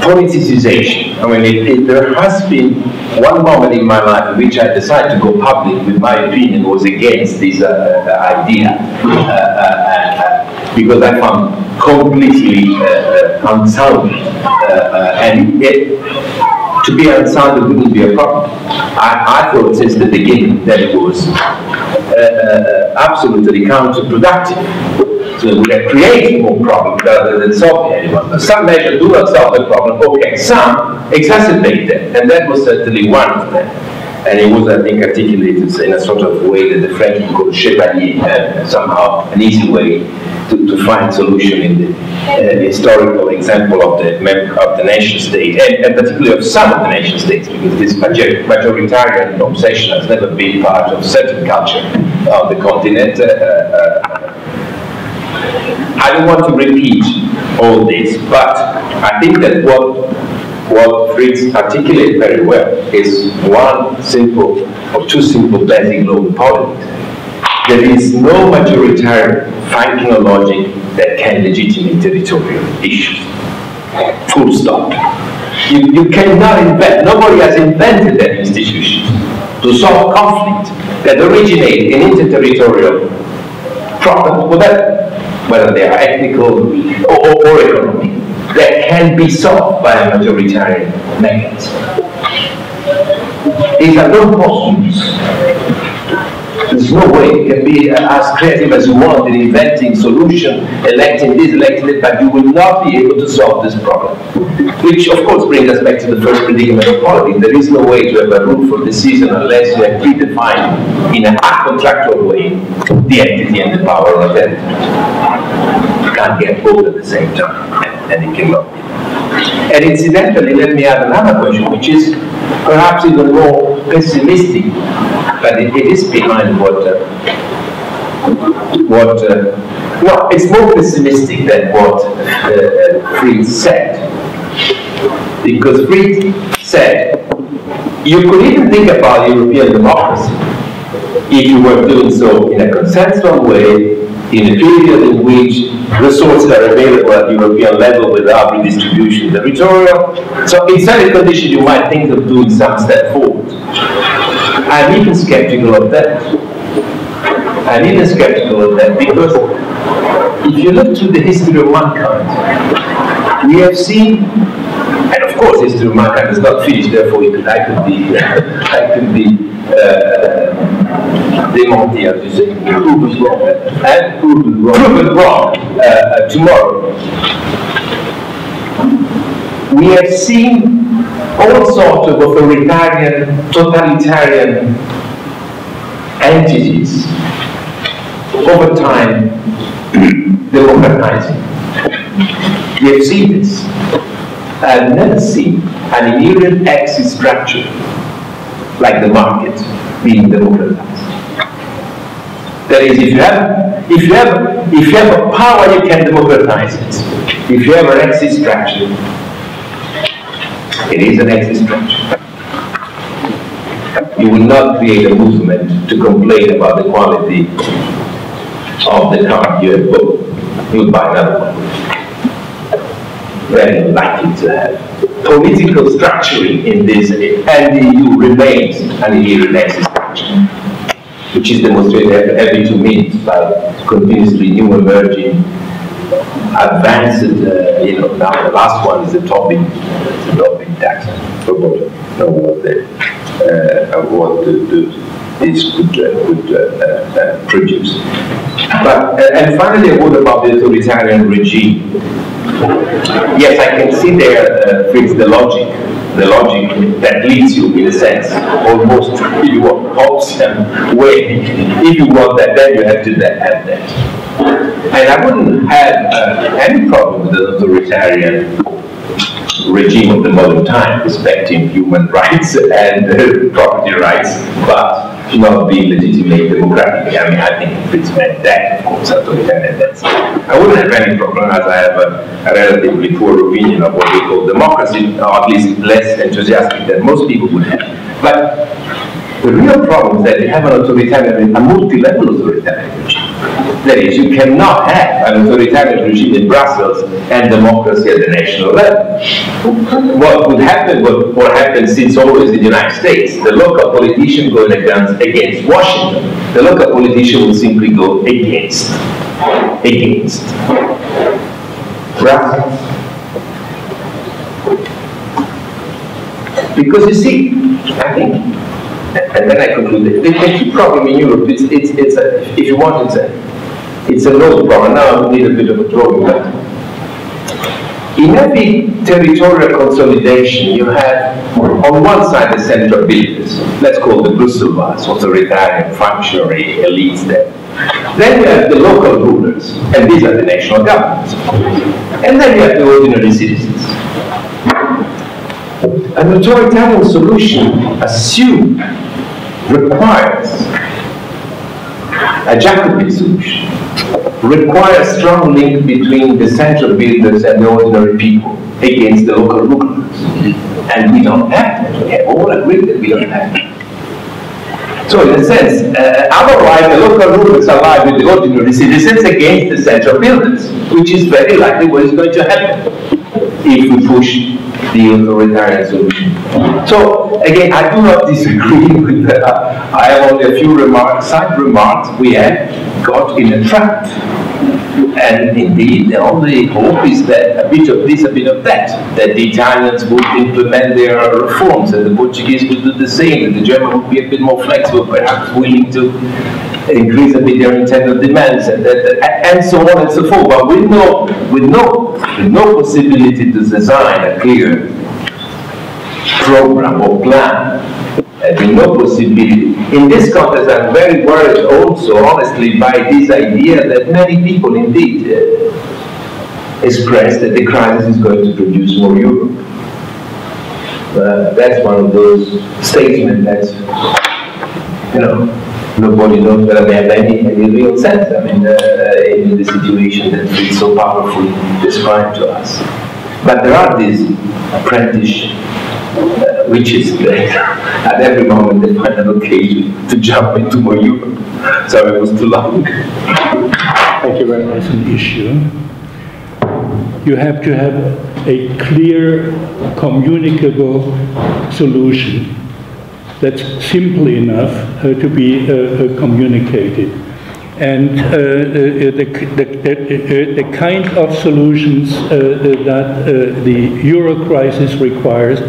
politicization. I mean, there has been one moment in my life in which I decided to go public with my opinion was against this idea, because I found completely unsound, and to be unsound wouldn't be a problem. I thought since the beginning that it was absolutely counterproductive. So we are creating more problems rather than solving anyone. Some measures do not solve the problem, okay, some exacerbate them, and that was certainly one of them. and it was, I think, articulated in a sort of way that the French would call chevalier, somehow an easy way to find solution in the historical example of the nation state, and particularly of some of the nation states, because this majoritarian obsession has never been part of certain culture of the continent. I don't want to repeat all this, but I think that what Fritz articulated very well is one simple or two simple basic law of politics. There is no majoritarian functional logic that can legitimate territorial issues. Full stop. You cannot invent, nobody has invented that institution to solve conflict that originate in interterritorial problems, whether they are ethnical or economic, that can be solved by a majoritarian mechanism. These are no postulates. There's no way you can be as creative as you want in inventing solution, electing this, electing that, but you will not be able to solve this problem. Which, of course, brings us back to the first predicament of politics. There is no way to have a rule for decision unless you have predefined in a contractual way the entity and the power of that. You can't get both at the same time, and it cannot be. And incidentally, let me add another question, which is perhaps even more pessimistic, but it is behind no, it's more pessimistic than what Fritz said. Because Fritz said, you could even think about European democracy if you were doing so in a consensual way, in a period in which resources are available at European level without redistribution territorial. So in certain conditions you might think of doing some step forward. I'm even skeptical of that. Because if you look through the history of mankind, we have seen, and of course history of mankind is not finished, therefore I could be démenti, as you say, proven wrong tomorrow. We have seen all sorts of authoritarian, totalitarian entities over time democratizing. We have seen this. I've never seen an inherent exit structure like the market being democratized. That is, if you have a power, you can democratize it. If you have an exit structure, it is an exit structure. You will not create a movement to complain about the quality of the car you have bought. You'll buy another one. Very unlikely to have political structuring in this, and the EU remains an inherent exit structure, which is demonstrated every 2 minutes by continuously new emerging, advanced, now the last one is the Tobin tax, probably know what this could produce. But, and finally a word about the authoritarian regime. Yes, I can see there, Fritz, the logic that leads you, in a sense, almost if you want Hobbesian way. If you want that, then you have to have that. And I wouldn't have any problem with the authoritarian regime of the modern time, respecting human rights and property rights, but not being legitimate democratically. I mean, I think Fritz meant that, of course, authoritarian. I wouldn't have any problem, as I have a relatively poor opinion of what we call democracy, or at least less enthusiastic than most people would have. But the real problem is that you have an authoritarian, a multi-level authoritarian regime. That is, you cannot have an authoritarian regime in Brussels and democracy at the national level. What would happen, what happens since always in the United States, the local politician going against Washington. The local politician will simply go against Brussels. Because you see, I think, and then I conclude, the key problem in Europe, if you want, it's an old problem. Now I need a bit of a drawing, but In every territorial consolidation, you have on one side the central builders, let's call the Brussels authoritarian functionary elites there. Then you have the local rulers, and these are the national governments, of course. And then you have the ordinary citizens. An authoritarian solution requires a Jacobi solution, requires strong link between the central builders and the ordinary people against the local rulers. And we don't have that. We have all agreed that we don't have that. So in a sense, otherwise the local rulers ally with the ordinary citizens against the central builders, which is very likely what is going to happen if we push the authoritarian solution. So again, I do not disagree with that. I have only a few side remarks. We have got in a trap. And indeed, the only hope is that a bit of this, a bit of that the Italians would implement their reforms, and the Portuguese would do the same, and the German would be a bit more flexible, perhaps willing to increase a bit their internal demands, and so on and so forth. But with no possibility to design a clear program or plan, with no possibility. In this context, I'm very worried also, honestly, by this idea that many people indeed express that the crisis is going to produce more Europe. That's one of those statements that, you know, nobody knows whether they have any real sense. I mean, in the situation that Fritz so powerfully described to us. But there are these apprentice witches that at every moment they find an occasion to jump into more Europe. Sorry, it was too long. Thank you very much. It's an issue. You have to have a clear, communicable solution that's simple enough to be communicated. And the kind of solutions that the Euro crisis requires,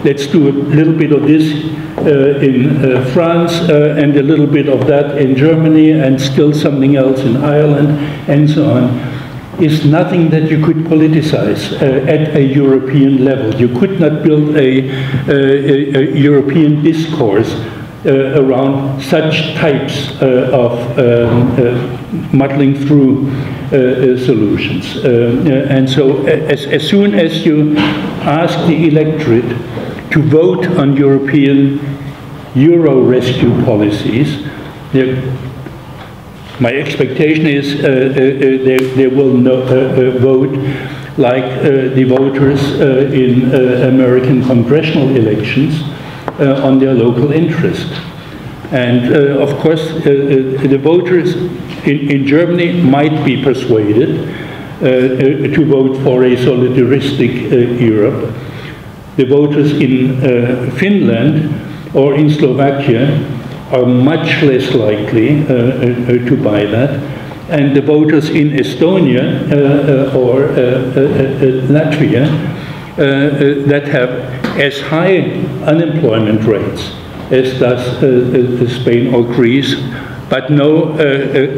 let's do a little bit of this in France and a little bit of that in Germany and still something else in Ireland and so on, is nothing that you could politicize at a European level. You could not build a European discourse around such types of muddling through solutions. And so as soon as you ask the electorate to vote on European Euro rescue policies, my expectation is they will vote like the voters in American congressional elections on their local interest. And of course, the voters in Germany might be persuaded to vote for a solidaristic Europe. The voters in Finland or in Slovakia are much less likely to buy that. And the voters in Estonia or Latvia that have as high unemployment rates as does Spain or Greece, but no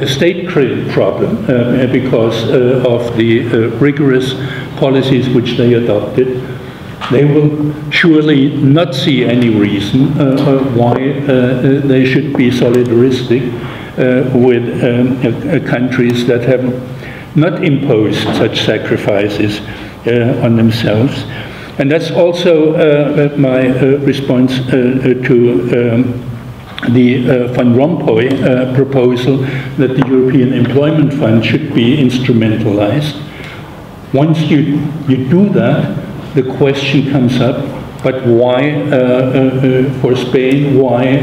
state credit problem because of the rigorous policies which they adopted. They will surely not see any reason why they should be solidaristic with countries that have not imposed such sacrifices on themselves. And that's also my response to the Van Rompuy proposal that the European Employment Fund should be instrumentalized. Once you do that, the question comes up, but why for Spain, why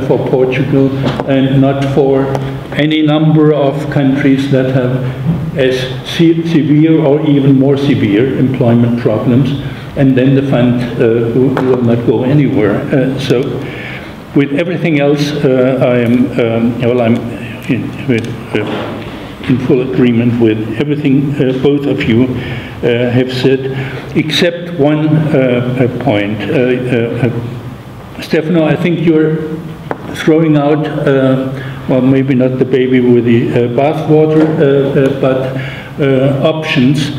for Portugal, and not for any number of countries that have as severe or even more severe employment problems, and then the fund will not go anywhere. So with everything else, I'm in full agreement with everything both of you have said, except one point. Stefano, I think you're throwing out, well, maybe not the baby with the bathwater, but options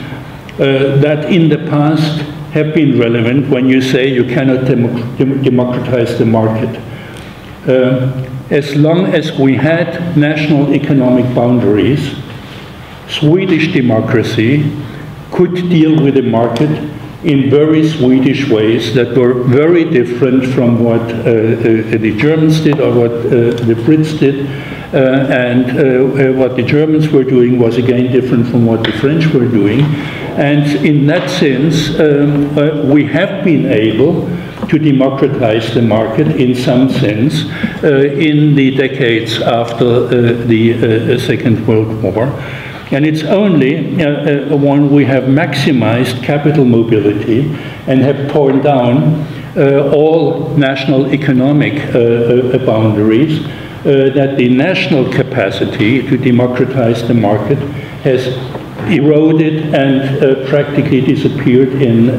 that in the past have been relevant when you say you cannot democratize the market. As long as we had national economic boundaries, Swedish democracy could deal with the market in very Swedish ways that were very different from what the Germans did or what the Brits did. And what the Germans were doing was again different from what the French were doing. And in that sense, we have been able to democratize the market in some sense in the decades after the Second World War. And it's only when we have maximized capital mobility and have torn down all national economic boundaries that the national capacity to democratize the market has eroded and practically disappeared in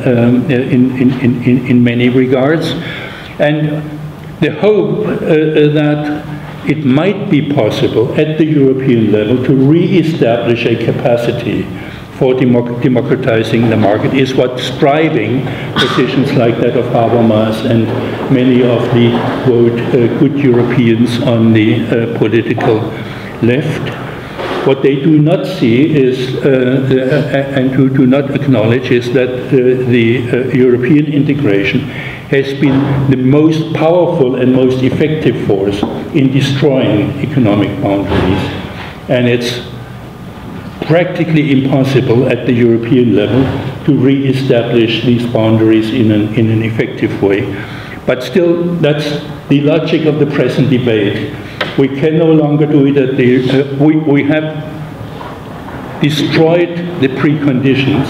many regards. And the hope that it might be possible at the European level to re-establish a capacity for democratizing the market is what's driving positions like that of Habermas and many of the, quote, good Europeans on the political left. What they do not see is, and do not acknowledge, is that the European integration has been the most powerful and most effective force in destroying economic boundaries. And it's practically impossible at the European level to re-establish these boundaries in an effective way. But still, that's the logic of the present debate. We can no longer do it at the, we have destroyed the preconditions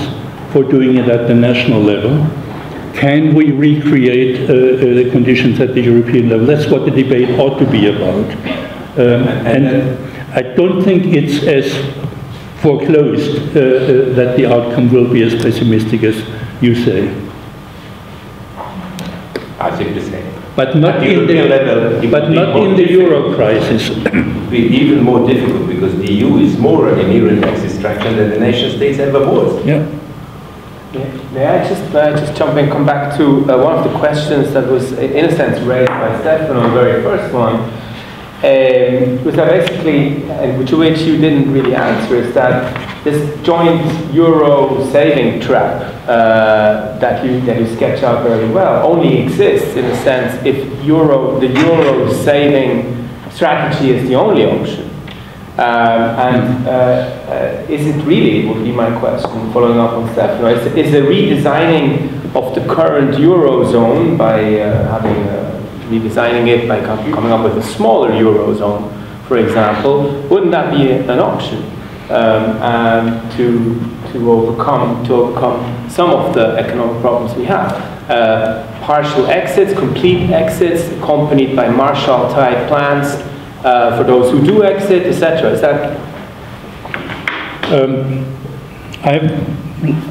for doing it at the national level. Can we recreate the conditions at the European level? That's what the debate ought to be about. And I don't think it's as foreclosed that the outcome will be as pessimistic as you say. I think the same. But not in the euro crisis. It will be even more difficult because the EU is more an inherent extraction than the nation states ever was. Yeah. May I just jump in, come back to one of the questions that was, in a sense, raised by Stefan on the very first one, was that basically, which you didn't really answer, is that this joint euro saving trap that you sketch out very well only exists in a sense if the euro saving strategy is the only option. Is it really, would be my question, following up on Stefan, is the redesigning of the current eurozone by redesigning it by coming up with a smaller eurozone, for example, wouldn't that be an option to overcome some of the economic problems we have? Partial exits, complete exits, accompanied by Marshall-type plans for those who do exit, etc. Is that? I've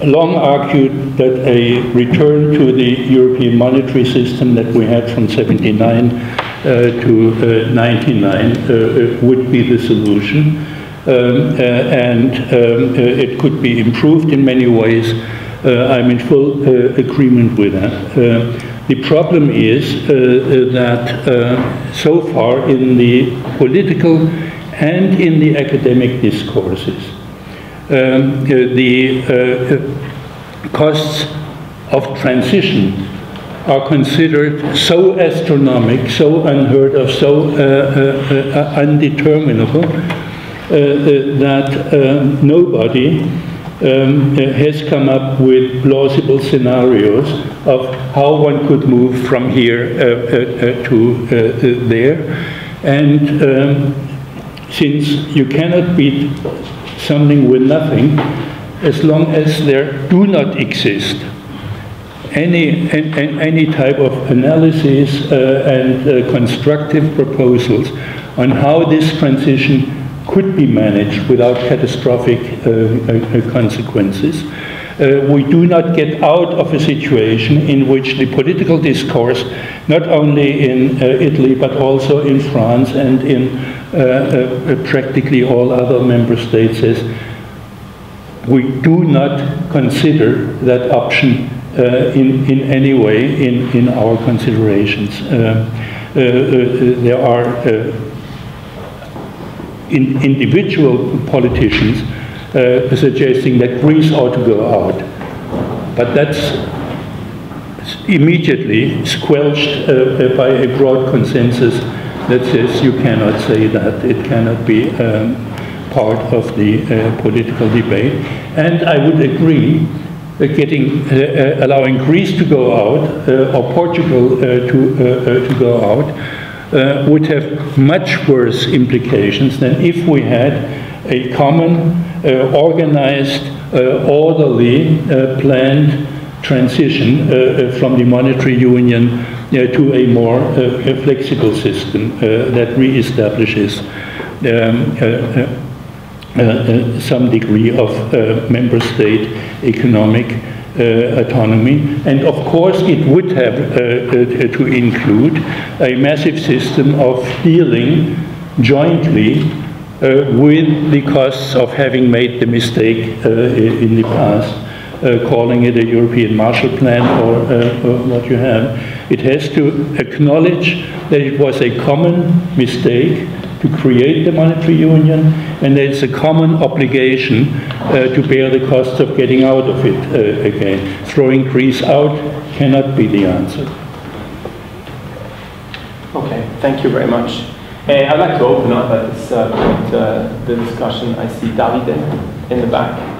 long argued that a return to the European monetary system that we had from 79 to 99 would be the solution. And it could be improved in many ways. I'm in full agreement with that. The problem is that so far in the political and in the academic discourses, the costs of transition are considered so astronomical, so unheard of, so undeterminable, that nobody has come up with plausible scenarios of how one could move from here to there. And since you cannot beat something with nothing, as long as there do not exist any type of analysis and constructive proposals on how this transition could be managed without catastrophic consequences. We do not get out of a situation in which the political discourse, not only in Italy but also in France and in practically all other member states, says we do not consider that option in any way in our considerations. There are individual politicians suggesting that Greece ought to go out, but that's immediately squelched by a broad consensus that says you cannot say that, it cannot be part of the political debate. And I would agree that allowing Greece to go out or Portugal to go out would have much worse implications than if we had a common, organized, orderly, planned transition from the monetary union to a more flexible system that reestablishes some degree of member state economic autonomy. And of course it would have to include a massive system of dealing jointly with the costs of having made the mistake in the past, calling it a European Marshall Plan or what you have. It has to acknowledge that it was a common mistake to create the monetary union, and there's a common obligation to bear the costs of getting out of it again. Throwing Greece out cannot be the answer. Okay, thank you very much. I'd like to open up at this point the discussion. I see Davide in the back.